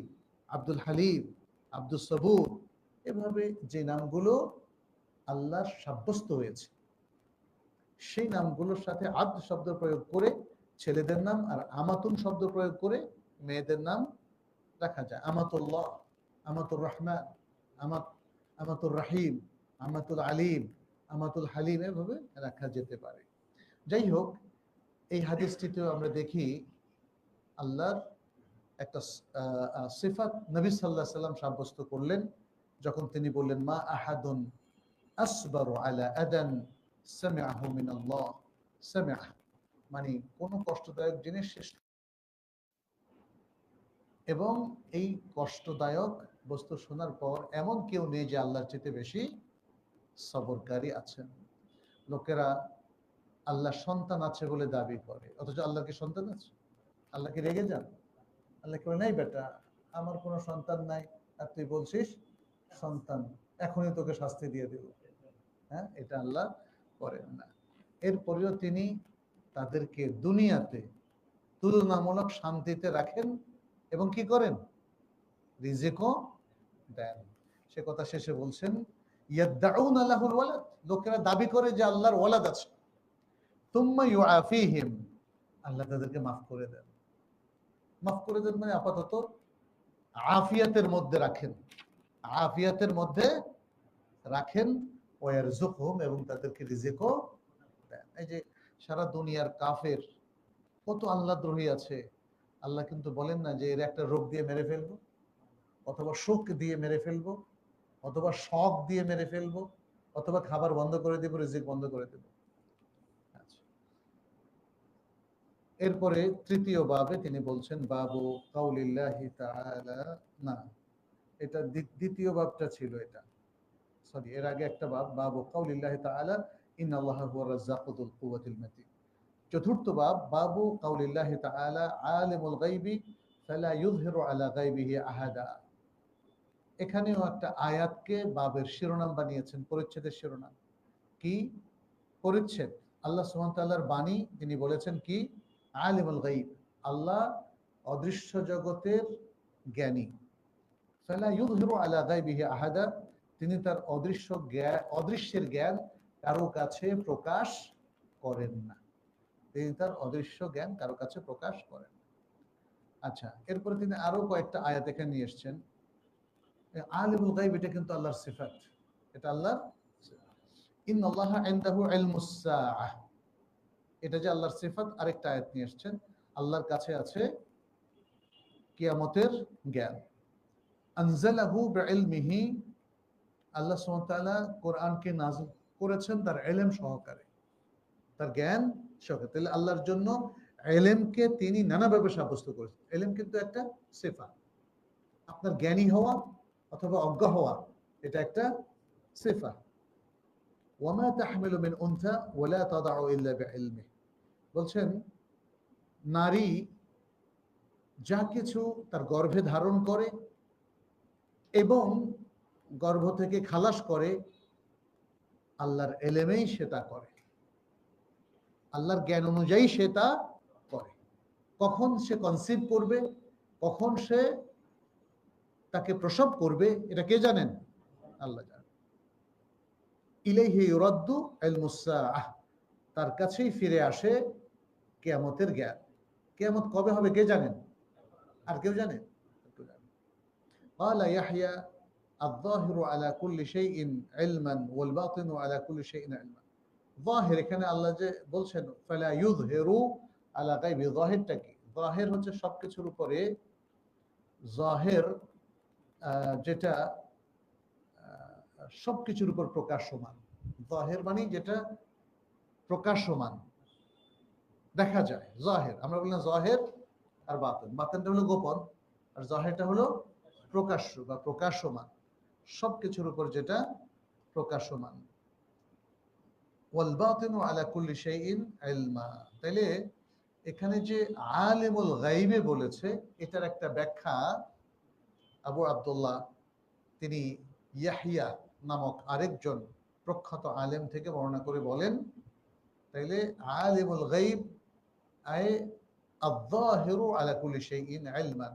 Speaker 1: আব্দুল হালিম, আব্দুস সবুর। এভাবে যে নামগুলো আল্লাহর সাব্যস্ত হয়েছে সেই নামগুলোর সাথে আব্দ শব্দ প্রয়োগ করে ছেলেদের নাম, আর আমাতুন শব্দ প্রয়োগ করে মেয়েদের নাম রাখা যায়। আমাতুল্লাহ, আমাতুর রহমান, আমাতুর রাহিম, আমাতুল আলিম, আমাতুল হালিম এভাবে রাখা যেতে পারে। যাই হোক, এই হাদিসটিতেও আমরা দেখি আল্লাহর একটা সিফাত নবী সাল্লাল্লাহু আলাইহি সাল্লাম সাব্যস্ত করলেন যখন তিনি বললেন, মা আহাদুন আসবারু আলা আদান সামিআহু মিনাল্লাহ সামিআহ, মানে কোন কষ্টদায়ক জিনিস শেষ, এবং এই কষ্টদায়ক বস্তু শোনার পর এমন কেউ নেই যে আল্লাহর চেয়ে বেশি সবরকারী আছেন। লোকেরা আল্লাহ সন্তান আছে বলে দাবি করে, অথচ আল্লাহর কি সন্তান আছে? আল্লাহ কি রেগে যান? আল্লাহ কি বলে, নাই বেটা, আমার কোনো সন্তান নাই, আর তুই বলছিস সন্তান, এখনই তোকে শাস্তি দিয়ে দেব? হ্যাঁ, এটা আল্লাহ করেন না। এরপরেও তিনি তাদেরকে দুনিয়াতে তুলনামূলক শান্তিতে রাখেন এবং কি করেন, রিজিকও দেন। সে কথা শেষে বলছেন, ইয়াদউনা লাহুল ওয়ালাদ, লোকেরা দাবি করে যে আল্লাহর ওয়ালাদ আছে, তুম্মা ইউআফিহিম, আল্লাহ তাদেরকে মাফ করে দেন। মাফ করে দেন মানে আপাতত আফিয়াতের মধ্যে রাখেন, আফিয়াতের মধ্যে রাখেন, ওয়ারযুকহুম, এবং তাদেরকে রিজিকও দেন। এই যে সারা দুনিয়ার কাফের কত আল্লাহদ্রোহী আছে, আল্লাহ কিন্তু বলেন না যে এর একটা রোগ দিয়ে মেরে ফেলবো, অথবা শোক দিয়ে মেরে ফেলবো, অথবা শখ দিয়ে মেরে ফেলবো, অথবা খাবার বন্ধ করে দেবো, রিজিক বন্ধ করে দেবো। এরপরে তৃতীয় বাবে তিনি বলছেন, বাবু কাউলিল্লাহি তাআলা, না এটা দ্বিতীয় বাবটা ছিল, এটা সরি, এর আগে একটা বাব, বাবু কাউলিল্লাহি তাআলা ইন্নাল্লাহা হুয়া রাজ্জাকুল যুল কুওয়াতিল মাতিন। চতুর্থ বাব, বাবু কাউলিল্লাহি তাআলা আলিমুল গায়বি ফালা ইউযহিরু আলা গায়বিহি আহাদা। এখানেও একটা আয়াতকে বাবের শিরোনাম বানিয়েছেন, পরিচ্ছেদের শিরোনাম। কি পরিচ্ছেদ? আল্লাহ সুবহানাহু ওয়া তাআলার বাণী, তিনি বলেছেন কি, আলিমুল গায়ব, আল্লাহ অদৃশ্য জগতের জ্ঞানী। ফালা ইউযহিরু আলা গায়বিহি আহাদা, তিনি তার অদৃশ্যের জ্ঞান কারো কাছে প্রকাশ করেন না। তিনি তার অদৃশ্য জ্ঞান কারো কাছে প্রকাশ করেন না। আচ্ছা, এরপরে তিনি আরো কয়েকটা আয়াত এখানে নিয়ে এসেছেন। আলিমুল গায়ব এটা কিন্তু আল্লাহর সিফাত, এটা আল্লাহর সিফাত। ইন্নাল্লাহা ইনদাহু ইলমুস সাআহ, এটা যে আল্লাহর সিফাত। আরেকটা আয়াত নিয়ে এসেছেন, আল্লাহর কাছে আছে কিয়ামতের জ্ঞান। আনজালাহু বিইলমিহি, আল্লাহ সুবহানাহু ওয়া তাআলা কোরআনকে নাযিল করেছেন তার ইলম সহকারে, তার জ্ঞান সহকারে। তাহলে আল্লাহর জন্য ইলমকে তিনি নানাভাবে সাব্যস্ত করেছেন। ইলম কিন্তু একটা সিফাত, আপনার জ্ঞানী হওয়া অথবা অজ্ঞ হওয়া, এটা একটা সিফাত। ওয়ামা তাহমিলু মিন উনসা ওয়ালা তাদাউ ইল্লা বিইলমিহি, বলছেন নারী যা কিছু তার গর্ভে ধারণ করে এবং গর্ভ থেকে খালাস করে, আল্লাহর ইলমেই সেটা করে, আল্লাহর জ্ঞান অনুযায়ী সে তা করে। কখন সে কনসিভ করবে, কখন সে তাকে প্রসব করবে, এটা কে জানেন? আল্লাহ জানেন। ইলাইহি ইউরাদ্দু ইলমুস সাআহ, তার কাছেই ফিরে আসে কিয়ামতের জ্ঞান। কিয়ামত কবে হবে কে জানেন? আর কেউ জানে? ক্বালা ইয়াহইয়া আয-যাহিরু আলা কুল্লি শাইইন ইলমান ওয়াল বাতিনু আলা কুল্লি শাইইন ইলমান। যাহির, এখানে আল্লাহ যে বলছেন ফালা ইউযহিরু আলা গায়বি, যাহিরটা কি? যাহির হচ্ছে সবকিছুর উপরে, যাহির যেটা সবকিছুর উপর প্রকাশমান। যাহির মানে যেটা প্রকাশমান, দেখা যায়, যাহির। আমরা বললাম যাহির আর বাতিন, বাতিনটা হলো গোপন, আর যাহিরটা হলো প্রকাশ্য বা প্রকাশমান, সবকিছুর উপর যেটা প্রকাশমান। ওয়াল বাতিনু আলা কুল্লি শাইইন ইলমা, তাইলে এখানে যে আলিমুল গায়বে বলেছে, এটার একটা ব্যাখ্যা আবু আব্দুল্লাহ তিনি ইয়াহইয়া নামক আরেকজন প্রখ্যাত আলেম থেকে বর্ণনা করে বলেন, তাইলে আলিমুল গায়ব আই আয-যাহিরু আলা কুল্লি শাইইন ইলমান,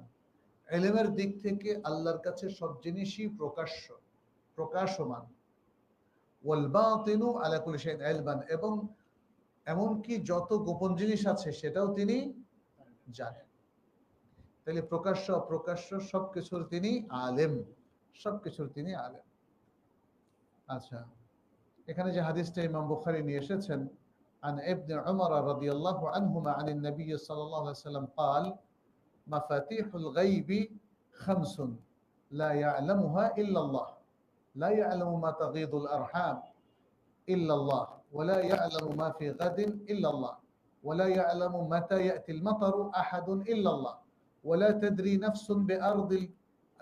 Speaker 1: ইলমের দিক থেকে আল্লাহর কাছে সব জিনিসই প্রকাশ্য, প্রকাশমান। ওয়াল বাতিনু আলা কুল্লি শাইইন ইলমান, এবং এমনকি যত গোপন জিনিস আছে সেটাও তিনি জানেন। তাহলে প্রকাশ্য অপ্রকাশ্য সবকিছুর তিনি আলেম, সবকিছুর তিনি আলেম। আচ্ছা, এখানে যে হাদিসটা ইমাম বুখারী নিয়ে এসেছেন عن ابن عمر رضي الله عنهما عن النبي صلى الله عليه وسلم قال مفاتيح الغيب خمس لا يعلمها إلا الله لا يعلم ما تغيض الأرحام إلا الله ولا يعلم ما في غد إلا الله ولا يعلم متى يأتي المطر أحد إلا الله ولا تدري نفس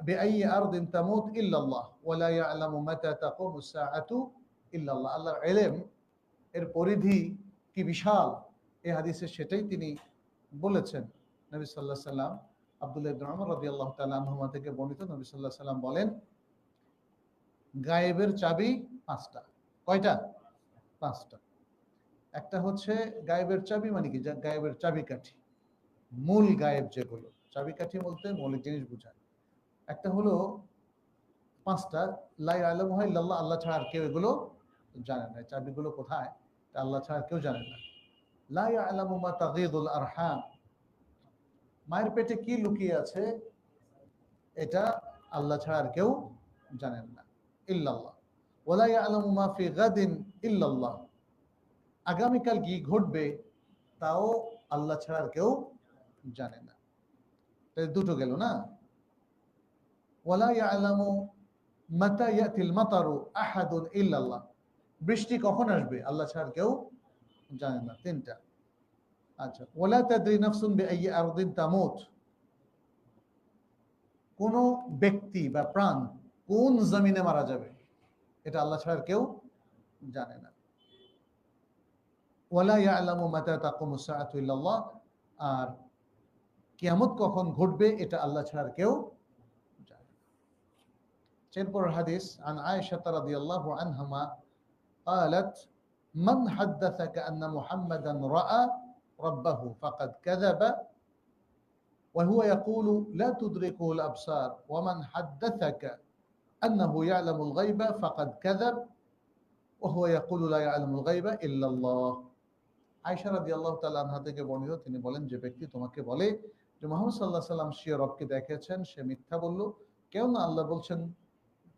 Speaker 1: بأي أرض تموت إلا الله ولا يعلم متى تقوم الساعة إلا الله আল্লাহর ইলম এর পরিধি কি বিশাল, এই হাদিসে সেটাই তিনি বলেছেন। নবী সাল্লাল্লাহু আলাইহি সাল্লাম আব্দুল্লাহ ইবনে ওমর রাদিয়াল্লাহু তাআলা আনহুমা থেকে বর্ণিত, নবী সাল্লাল্লাহু আলাইহি সাল্লাম বলেন, গায়েবের চাবি পাঁচটা। কয়টা? পাঁচটা। একটা হচ্ছে গায়েবের চাবি, মানে কি, গায়েবের চাবিকাঠি, মূল গায়েব যেগুলো, চাবিকাঠি বলতে মৌলিক জিনিস বোঝায়। একটা হলো পাঁচটা, লা ইয়ালামুহা ইল্লাল্লাহ, আল্লাহ ছাড়া আর কেউ এগুলো জানে না। চাবিগুলো কোথায়, তা আল্লাহ ছাড়া কেউ জানে না। লা ইয়ালামু মা তাগীদুল আরহাম, মায়ের পেটে কি লুকিয়ে আছে এটা আল্লাহ ছাড়া আর কেউ জানেন না, ইল্লাল্লাহ। ওয়ালা ইয়ালামু মা ফি গাদিন ইল্লাল্লাহ, আগামীকাল কি ঘটবে তাও আল্লাহ ছাড়া আর কেউ জানে না। তাই দুটো গেল না। ওয়ালা ইয়ালামু মাতা ইয়াতিল মাতারু আহাদুন ইল্লাল্লাহ, বৃষ্টি কখন আসবে আল্লাহ ছাড়া কেউ জানে না। তিনটা। আচ্ছা, ওয়ালা তাদরি নাফসুন বিআইয়ি আরদিন তামুত, কোন ব্যক্তি বা প্রাণ কোন জমিনে মারা যাবে এটা আল্লাহ ছাড়া কেউ জানে না। ওয়ালা ইয়ালামু মাতা তাকুমুস সাআতু ইল্লাল্লাহ, আর কিয়ামত কখন ঘটবে এটা আল্লাহ ছাড়া কেউ জানে না। এরপর হাদিস আন আয়েশা রাদিয়াল্লাহু আনহা قالت من حدثك أن محمدا رأى ربه فقد كذب وهو يقول لا تدركه الأبصار ومن حدثك أنه يعلم الغيب فقد كذب وهو يقول لا يعلم الغيب إلا الله। আয়েশা রাদিয়াল্লাহু তাআলা আনহা থেকে বর্ণিত, তিনি বলেন, যে ব্যক্তি তোমাকে বলে যে মুহাম্মদ সাল্লাল্লাহু আলাইহি সাল্লাম সে রবকে দেখেছেন, সে মিথ্যা বলল। কেন না আল্লাহ বলছেন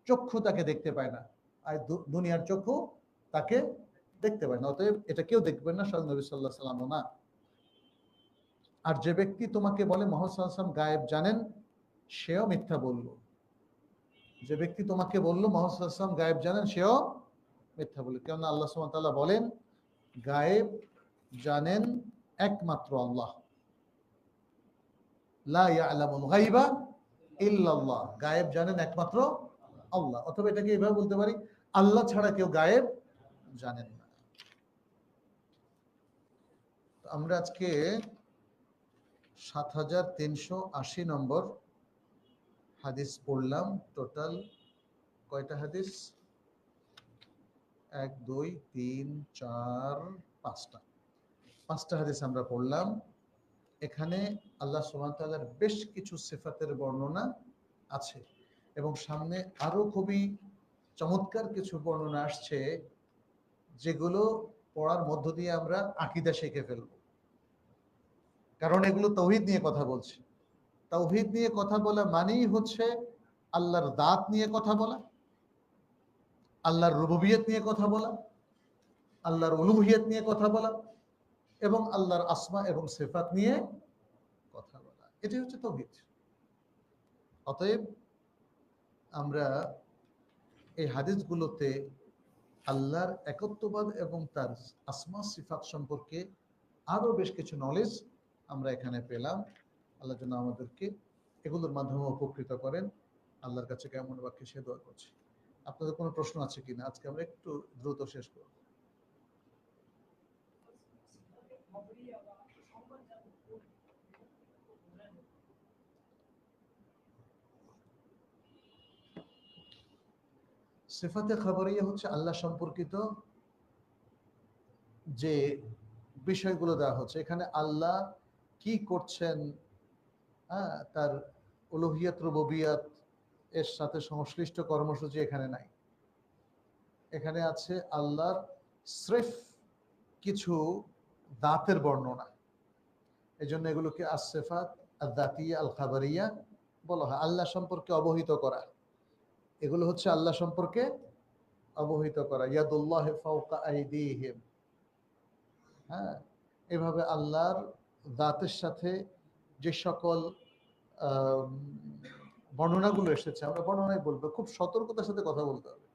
Speaker 1: চক্ষু তাকে দেখতে পায় না, আর দুনিয়ার চক্ষু তাকে দেখতে পায় না, অতএব এটা কেউ দেখবে না, স্বয়ং নবী সাল্লাল্লাহু আলাইহি সাল্লামও না। আর যে ব্যক্তি তোমাকে বলে মুহাম্মদ সাল্লাল্লাহু আলাইহি সাল্লাম গায়েব জানেন, সেও মিথ্যা বলল। যে ব্যক্তি তোমাকে বলল মুহাম্মদ সাল্লাল্লাহু আলাইহি সাল্লাম গায়েব জানেন, সেও মিথ্যা বলল। কেননা আল্লাহ সুবহানাহু ওয়া তাআলা বলেন গায়েব জানেন একমাত্র আল্লাহ, লা ইয়ালামুল গায়বা ইল্লাল্লাহ, গায়েব জানেন একমাত্র আল্লাহ। অথবা এটাকে এইভাবে বলতে পারি, আল্লাহ ছাড়া কেউ গায়েব জানেন না। আমরা আজকে ৭৩৮০ নম্বর হাদিস পড়লাম। টোটাল কয়টা হাদিস? ১ ২ ৩ ৪ পাঁচটা হাদিস আমরা পড়লাম। এখানে আল্লাহ সুবহানাহু ওয়া তাআলার বেশ কিছু সিফাতের বর্ণনা আছে এবং সামনে আরো খুবই চমৎকার কিছু বর্ণনা আসছে, যেগুলো পড়ার মধ্য দিয়ে আমরা আকীদা শিখে ফেলব। কারণ এগুলো তাওহীদ নিয়ে কথা বলছে। তাওহীদ নিয়ে কথা বলা মানেই হচ্ছে আল্লাহর দাত নিয়ে কথা বলা, আল্লাহর রুবুবিয়ত নিয়ে কথা বলা, আল্লাহর উলুহিয়ত নিয়ে কথা বলা এবং আল্লাহর আসমা এবং সিফাত নিয়ে কথা বলা। এটাই হচ্ছে তাওহীদ। অতএব আমরা এই হাদিসগুলোতে আল্লাহর একত্ববাদ এবং তার আসমা সিফাত সম্পর্কে আরো বেশ কিছু নলেজ আমরা এখানে পেলাম। আল্লাহ যেন আমাদেরকে এগুলোর মাধ্যমে উপকৃত করেন। আল্লাহর কাছে কেমন বাক্যে সে দোয়া করছি। আপনাদের কোনো প্রশ্ন আছে কিনা? আজকে আমরা একটু দ্রুত শেষ করব। সিফাতে খবরিয়া হচ্ছে আল্লাহ সম্পর্কিত যে বিষয়গুলো দেওয়া হচ্ছে। এখানে আল্লাহ কি করছেন, তার উলুহিয়ত রুবুবিয়ত এর সাথে সংশ্লিষ্ট কর্মসূচি এখানে নাই। এখানে আছে আল্লাহর স্রেফ কিছু দাঁতের বর্ণনা। এই জন্য এগুলোকে আসিফাত আদ-দাতিয়া আল খাবারিয়া বলা হয়। আল্লাহ সম্পর্কে অবহিত করা, এগুলো হচ্ছে আল্লাহ সম্পর্কে অবহিত করা, ইয়াদুল্লাহি ফাওকা আইদিহিম। হ্যাঁ, এভাবে আল্লাহর জাতের সাথে যে সকল বর্ণনাগুলো এসেছে, আমরা বর্ণনায় বলবো, খুব সতর্কতার সাথে কথা বলতে হবে।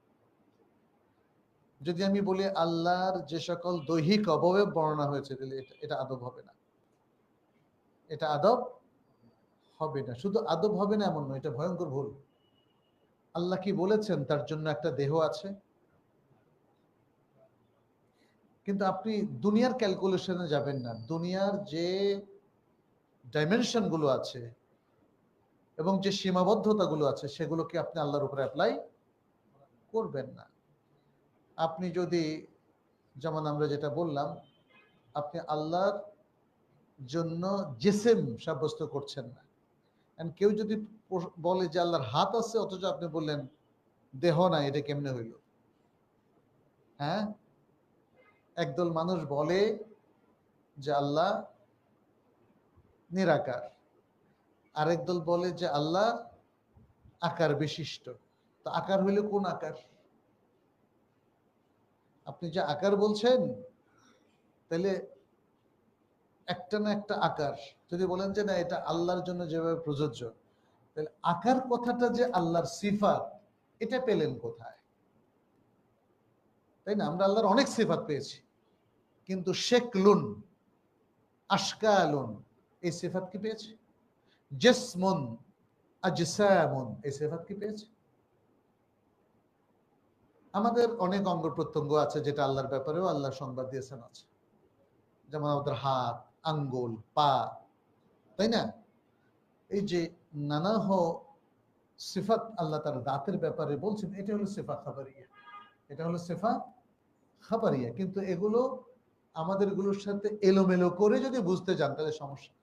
Speaker 1: যদি আমি বলি আল্লাহর যে সকল দৈহিক অবয়ব বর্ণনা হয়েছে, তাহলে এটা আদব হবে না। এটা আদব হবে না। শুধু আদব হবে না এমন নয়, এটা ভয়ঙ্কর ভুল। আল্লাহ কি বলেছেন তার জন্য একটা দেহ আছে, কিন্তু আপনি দুনিয়ার ক্যালকুলেশনে যাবেন না। দুনিয়ার যে ডাইমেনশন গুলো আছে এবং যে সীমাবদ্ধতাগুলো আছে, সেগুলোকে আপনি আল্লাহর উপরে অ্যাপ্লাই করবেন না। আপনি যদি, যেমন আমরা যেটা বললাম, আপনি আল্লাহর জন্য জিসিম সাব্যস্ত করছেন না। কেউ যদি বলে যে আল্লাহর হাত আছে, অথচ আপনি বললেন দেহ নাই, এটা কেমনে হইল? হ্যাঁ, একদল মানুষ বলে যে আল্লাহ নিরাকার, আরেক দল বলে যে আল্লাহ আকার বিশিষ্ট। তো আকার হইলে কোন আকার? আপনি যে আকার বলছেন, তাহলে একটা না একটা আকার। যদি বলেন যে না, এটা আল্লাহর জন্য যেভাবে প্রযোজ্য, তাহলে আকার কথাটা যে আল্লাহর সিফাত, এটা পেলেন কোথায়? তাই না? আমরা আল্লাহর অনেক সিফাত পেয়েছি, কিন্তু শেকলুন, আশকালুন, এই সিফাত কি পেয়েছি? জিসমুন, আজসামুন, এই সিফাত কি পেয়েছি? আমাদের অনেক অঙ্গ প্রত্যঙ্গ আছে যেটা আল্লাহর ব্যাপারেও আল্লাহ সংবাদ দিয়েছেন আছে, যেমন আমাদের হাত, আঙ্গুল, পা, তাই না? এই যে নানাহ সিফাত আল্লাহ তার দাঁতের ব্যাপারে বলছেন, এটা হলো সিফা খাবারিয়া, এটা হলো সিফা খাবারিয়া। কিন্তু এগুলো আমাদের গুলোর সাথে এলোমেলো করে যদি বুঝতে যান, তাহলে সমস্যা।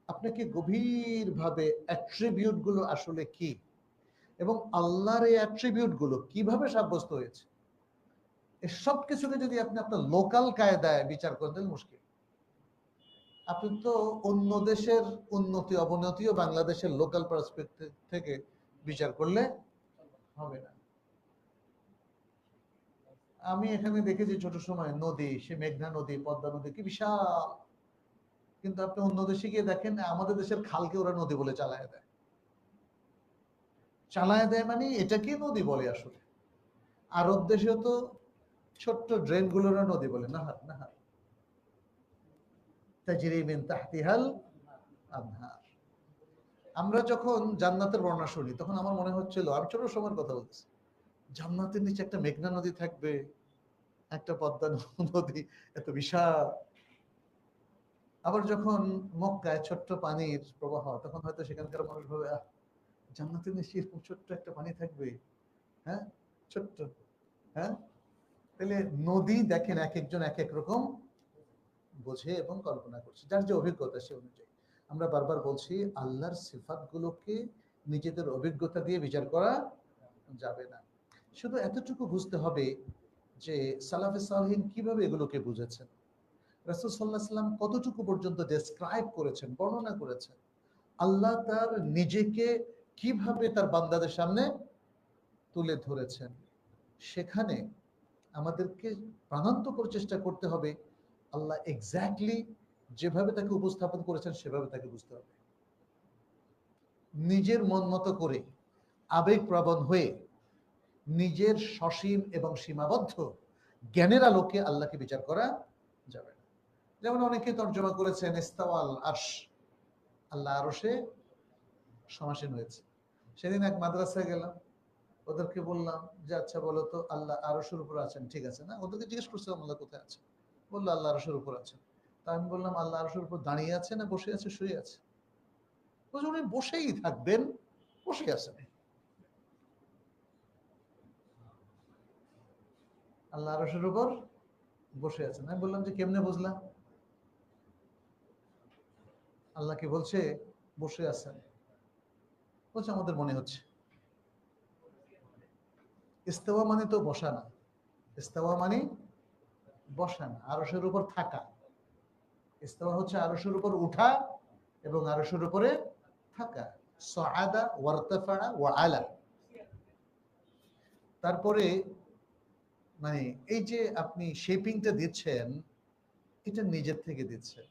Speaker 1: আপনাকে গভীরভাবে অ্যাট্রিবিউট গুলো আসলে কি, এবং আল্লাহর এই অ্যাট্রিবিউট গুলো কিভাবে সাব্যস্ত হয়েছে, সব কিছুকে যদি আপনি আপনার লোকাল কায়দায় বিচার করেন, তাহলে মুশকিল। আপনি তো অন্য দেশের উন্নতি অবনতিও বাংলাদেশের লোকাল পার্সপেক্টিভ থেকে বিচার করলে হবে না। আমি এখানে দেখেছি ছোট সময় নদী, সে মেঘনা নদী, পদ্মা নদী, কি বিশাল। কিন্তু আপনি অন্য দেশে গিয়ে দেখেন, আমাদের দেশের খালকে ওরা নদী বলে চালায় দেয়। চালায় দেয় মানে এটাকে নদী বলে আসলে। আরব দেশেও তো ছোট্ট ড্রেন গুলোরা নদী বলে, নাহার নাহার, তাজরি মিন তাহতিহাল আনহার। আমরা যখন জান্নাতের বর্ণনা শুনি, তখন আমার মনে হচ্ছিল, আমি ছোট সময়ের কথা বলছি, জান্নাতের নিচে একটা মেঘনা নদী থাকবে, একটা পদ্মা নদী, এত বিশাল। আবার যখন মক্কায় ছোট্ট পানির প্রবাহ, তখন হয়তো সেখানকার মানুষ ভাবে, জান্নাতের নিচে এরকম ছোট্ট একটা পানি থাকবে, হ্যাঁ, ছোট্ট। হ্যাঁ, তাহলে নদী দেখেন এক একজন এক এক রকম বোঝে এবং কল্পনা করছে, যার যে অভিজ্ঞতা সে অনুযায়ী। আমরা বারবার বলছি, আল্লাহর সিফাত গুলোকে নিজেদের অভিজ্ঞতা দিয়ে বিচার করা যাবে না। শুধু এতটুকু বুঝতে হবে যে সালাফে সালেহিন কিভাবে এগুলোকে বুঝেছেন, রাসূল সাল্লাল্লাহু আলাইহি ওয়াসাল্লাম কতটুকু পর্যন্ত ডেসক্রাইব করেছেন, বর্ণনা করেছেন, আল্লাহ তার নিজেকে কিভাবে তার বান্দাদের সামনে তুলে ধরেছেন। সেখানে আমাদেরকে প্রাণান্তকর চেষ্টা করতে হবে আল্লাহ এক্স্যাক্টলি যেভাবে তাকে উপস্থাপন করেছেন সেভাবে তাকে বুঝতে হবে। নিজের মন মতো করে আবেগ প্রবণ হয়ে নিজের সসীম এবং সীমাবদ্ধ জ্ঞানের আলোকে আল্লাহকে বিচার করা যাবে না। যেমন অনেকে তর্জমা করেছেন ইস্তাওয়াল আরশ, আল্লাহ আরশে সমাসীন হয়েছে। সেদিন এক মাদ্রাসায় গেলাম, ওদেরকে বললাম যে আচ্ছা বলো তো, আল্লাহ আরশের উপর আছেন, ঠিক আছে না? ওদেরকে জিজ্ঞেস করছিলাম আল্লাহ কোথায় আছে, বললো আল্লাহ আরশের উপর আছেন। তা আমি বললাম, আল্লাহ আরশের উপর দাঁড়িয়ে আছে না বসে আছে, শুয়ে আছে? বলছে উনি বসেই থাকবেন, বসে আছেন। আল্লাহ আরশের উপর বসে আছেন। আমি বললাম যে কেমনে বুঝলাম? আল্লাহ কি বলছে বসে আছেন? বলছে আমাদের মনে হচ্ছে। ইস্তেওয়া মানে তো বসা না, ইস্তেওয়া মানে বসা না, আরশের উপর থাকা। ইস্তেওয়া হচ্ছে আরশের উপর উঠা এবং আরশের উপরে থাকা। সাআদা ওয়ারতাফা ওয়া আলা। তারপরে মানে এই যে আপনি শেপিংটা দিচ্ছেন, এটা নিজের থেকে দিচ্ছেন।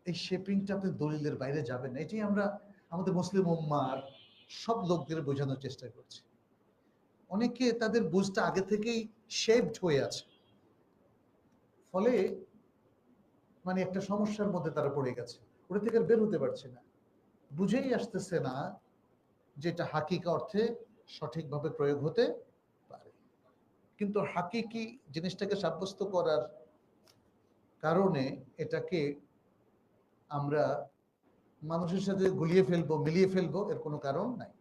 Speaker 1: এই শেপিংটা আপনি দলিলের বাইরে যাবেন না। এটাই আমরা আমাদের মুসলিম উম্মার সব লোকদের বোঝানোর চেষ্টা করছি। অনেকে তাদের বুঝটা আগে থেকেই শেপড হয়ে আছে, ফলে মানে একটা সমস্যার মধ্যে তারা পড়ে গেছে, ওটা থেকে আর বের হতে পারছে না, বুঝেই আসতেছে না যেটা হাকিকা অর্থে সঠিকভাবে প্রয়োগ হতে পারে। কিন্তু হাকিকি জিনিসটাকে সাব্যস্ত করার কারণে এটাকে আমরা মানুষের সাথে গুলিয়ে ফেলবো, মিলিয়ে ফেলবো, এর কোনো কারণ নাই।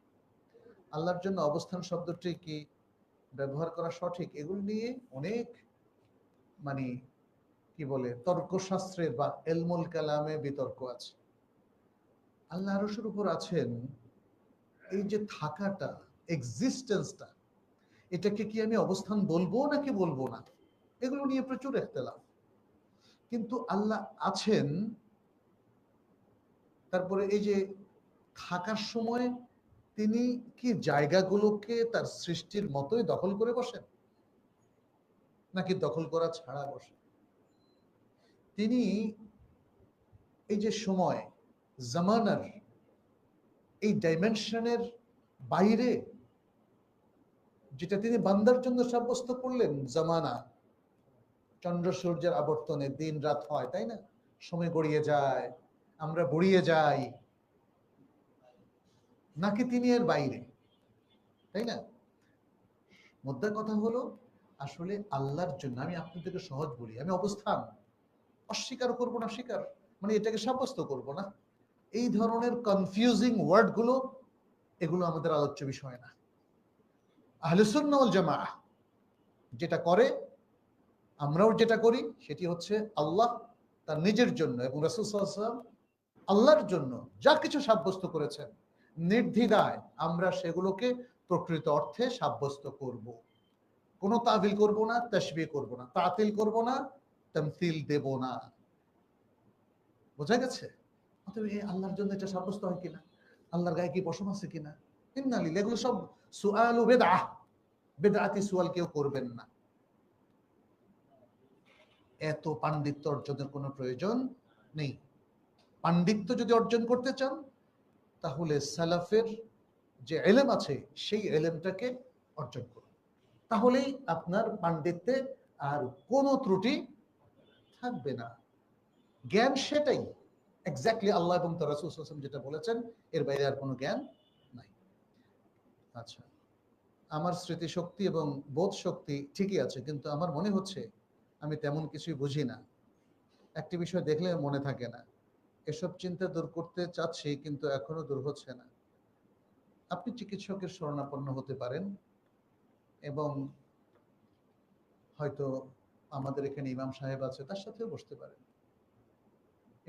Speaker 1: আল্লাহর জন্য অবস্থান শব্দটি কি ব্যবহার করা সঠিক, এগুলো নিয়ে অনেক মানে কি বলে তর্কশাস্ত্রের বা এলমুল কালামে বিতর্ক আছে। আল্লাহ আরশের উপর আছেন, এই যে থাকাটা, এক্সিস্টেন্সটা, এটাকে কি আমি অবস্থান বলবো নাকি বলবো না, এগুলো নিয়ে প্রচুর ইখতিলাফ। কিন্তু আল্লাহ আছেন, তারপরে এই যে থাকার সময় তিনি কি জায়গাগুলোকে তার সৃষ্টির মতোই দখল করে বসেন, নাকি দখল করা ছাড়া বসেন? তিনি এই যে সময় জামানার এই ডাইমেনশনের বাইরে, যেটা তিনি বান্দার জন্য সাব্যস্ত করলেন, জামানা, চন্দ্র সূর্যের আবর্তনে দিন রাত হয়, তাই না? সময় গড়িয়ে যায়, আমরা গড়িয়ে যাই, নাকি তিনি এর বাইরে, তাই না? মুদ্রা কথা হলো, আসলে আল্লাহর জন্য, আমি আপনাদেরকে সহজ বলি, আমি অবস্থান অস্বীকার করবো না, স্বীকার মানে এটাকে সাব্যস্ত করব না, এই ধরনের কনফিউজিং ওয়ার্ড গুলো, এগুলো আমাদের আলোচ্য বিষয় না। আহলে সুন্নাহ ওয়াল জামাআহ যেটা করে, আমরাও যেটা করি, সেটি হচ্ছে আল্লাহ তার নিজের জন্য এবং রাসূল সাল্লাল্লাহু আলাইহি ওয়াসাল্লাম আল্লাহর জন্য যা কিছু সাব্যস্ত করেছেন, নির্দ্বিধায় আমরা সেগুলোকে প্রকৃত অর্থে সাব্যস্ত করব। কোনো তাবিল করব না, তাশবিহ করব না, তাতিল করব না, তামথিল দেব না। বোঝা গেছে? অতএব এই আল্লাহর জন্য এটা সাব্যস্ত হয় কিনা, আল্লাহর গায়ে কি পশম আছে কিনা, ইন্নালিল্লাহ, এগুলো সব সুআল ও বিদআহ, বিদআতি সুয়াল কেউ করবেন না। এত পাণ্ডিত্য অর্জনের কোনো প্রয়োজন নেই। পাণ্ডিত্য যদি অর্জন করতে চান, তাহলে সালাফের যে এলেম আছে সেই এলেমটাকে অর্জন করুন, তাহলেই আপনার পাণ্ডিত্যে আর কোনো ত্রুটি থাকবে না। জ্ঞান সেটাই, এক্স্যাক্টলি আল্লাহ এবং তার রাসূল সাল্লাল্লাহু আলাইহি ওয়াসাল্লাম যেটা বলেছেন, এর বাইরে আর কোনো জ্ঞান নাই। আচ্ছা, আমার স্মৃতিশক্তি এবং বোধ শক্তি ঠিকই আছে, কিন্তু আমার মনে হচ্ছে আমি তেমন কিছুই বুঝি না, একটি বিষয় দেখলে মনে থাকে না, এসব চিন্তা দূর করতে চাচ্ছি কিন্তু এখনো দূর হচ্ছে না। আপনি চিকিৎসকের শরণাপন্ন হতে পারেন, এবং হয়তো আমাদের এখানে ইমাম সাহেব আছে, তার সাথেও বসতে পারেন।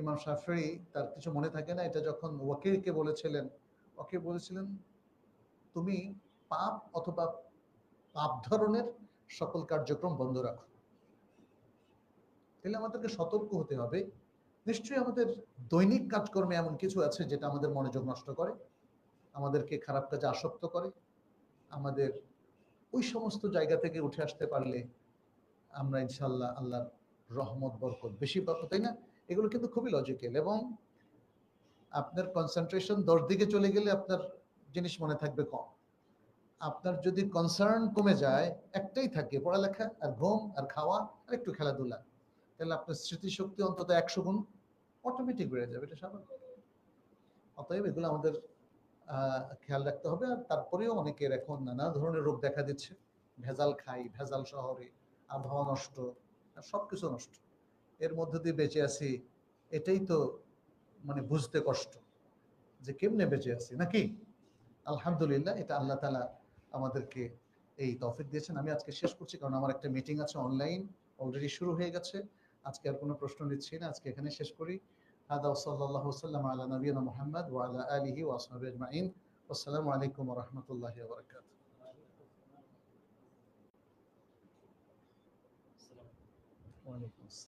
Speaker 1: ইমাম শাফিঈ, তার কিছু মনে থাকে না, এটা যখন ওয়াকিলকে বলেছিলেন, ওকে বলেছিলেন তুমি পাপ অথবা পাপ ধরনের সকল কার্যক্রম বন্ধ রাখো। তাহলে আমাদেরকে সতর্ক হতে হবে। নিশ্চয়ই আমাদের দৈনিক কাজকর্মে এমন কিছু আছে যেটা আমাদের মনোযোগ নষ্ট করে, আমাদেরকে খারাপ কাজে আসক্ত করে। আমাদের ওই সমস্ত জায়গা থেকে উঠে আসতে পারলে আমরা ইনশাল্লাহ আল্লাহর রহমত বরকত বেশি পাবো, তাই না? এগুলো কিন্তু খুবই লজিক্যাল, এবং আপনার কনসেন্ট্রেশন 10 দিকে চলে গেলে আপনার জিনিস মনে থাকবে কম। আপনার যদি কনসার্ন কমে যায়, একটাই থাকে, পড়ালেখা আর ঘুম আর খাওয়া আর একটু খেলাধুলা, তাহলে আপনার স্মৃতিশক্তি অন্তত 100 গুণ অটোমেটিক বেড়ে যাবে, এটা স্বাভাবিক। অতএব এগুলো আমাদের খেয়াল রাখতে হবে। আর তারপরেও অনেকের এখন নানা ধরনের রোগ দেখা দিচ্ছে, ভেজাল খাই, ভেজাল শহরে, আবহাওয়া নষ্ট, সবকিছু নষ্ট, এর মধ্যে দিয়ে বেঁচে আছি, এটাই তো মানে বুঝতে কষ্ট যে কেমনে বেঁচে আছি, নাকি? আলহামদুলিল্লাহ, এটা আল্লাহ তাআলা আমাদেরকে এই তৌফিক দিয়েছেন। আমি আজকে শেষ করছি, কারণ আমার একটা মিটিং আছে অনলাইন, অলরেডি শুরু হয়ে গেছে। আজকে আর কোনো প্রশ্ন নিচ্ছি না, আজকে এখানে শেষ করি। হাদা ওয়াসাল্লাল্লাহু ওয়াসাল্লাম আলা নবিয়িনা মুহাম্মদ ওয়া আলা আলিহি ওয়া আসহাবিহি আজমাইন। আসসালামু আলাইকুম ওয়া রাহমাতুল্লাহি ওয়া বারাকাতুহু। ওয়া আলাইকুম আসসালাম।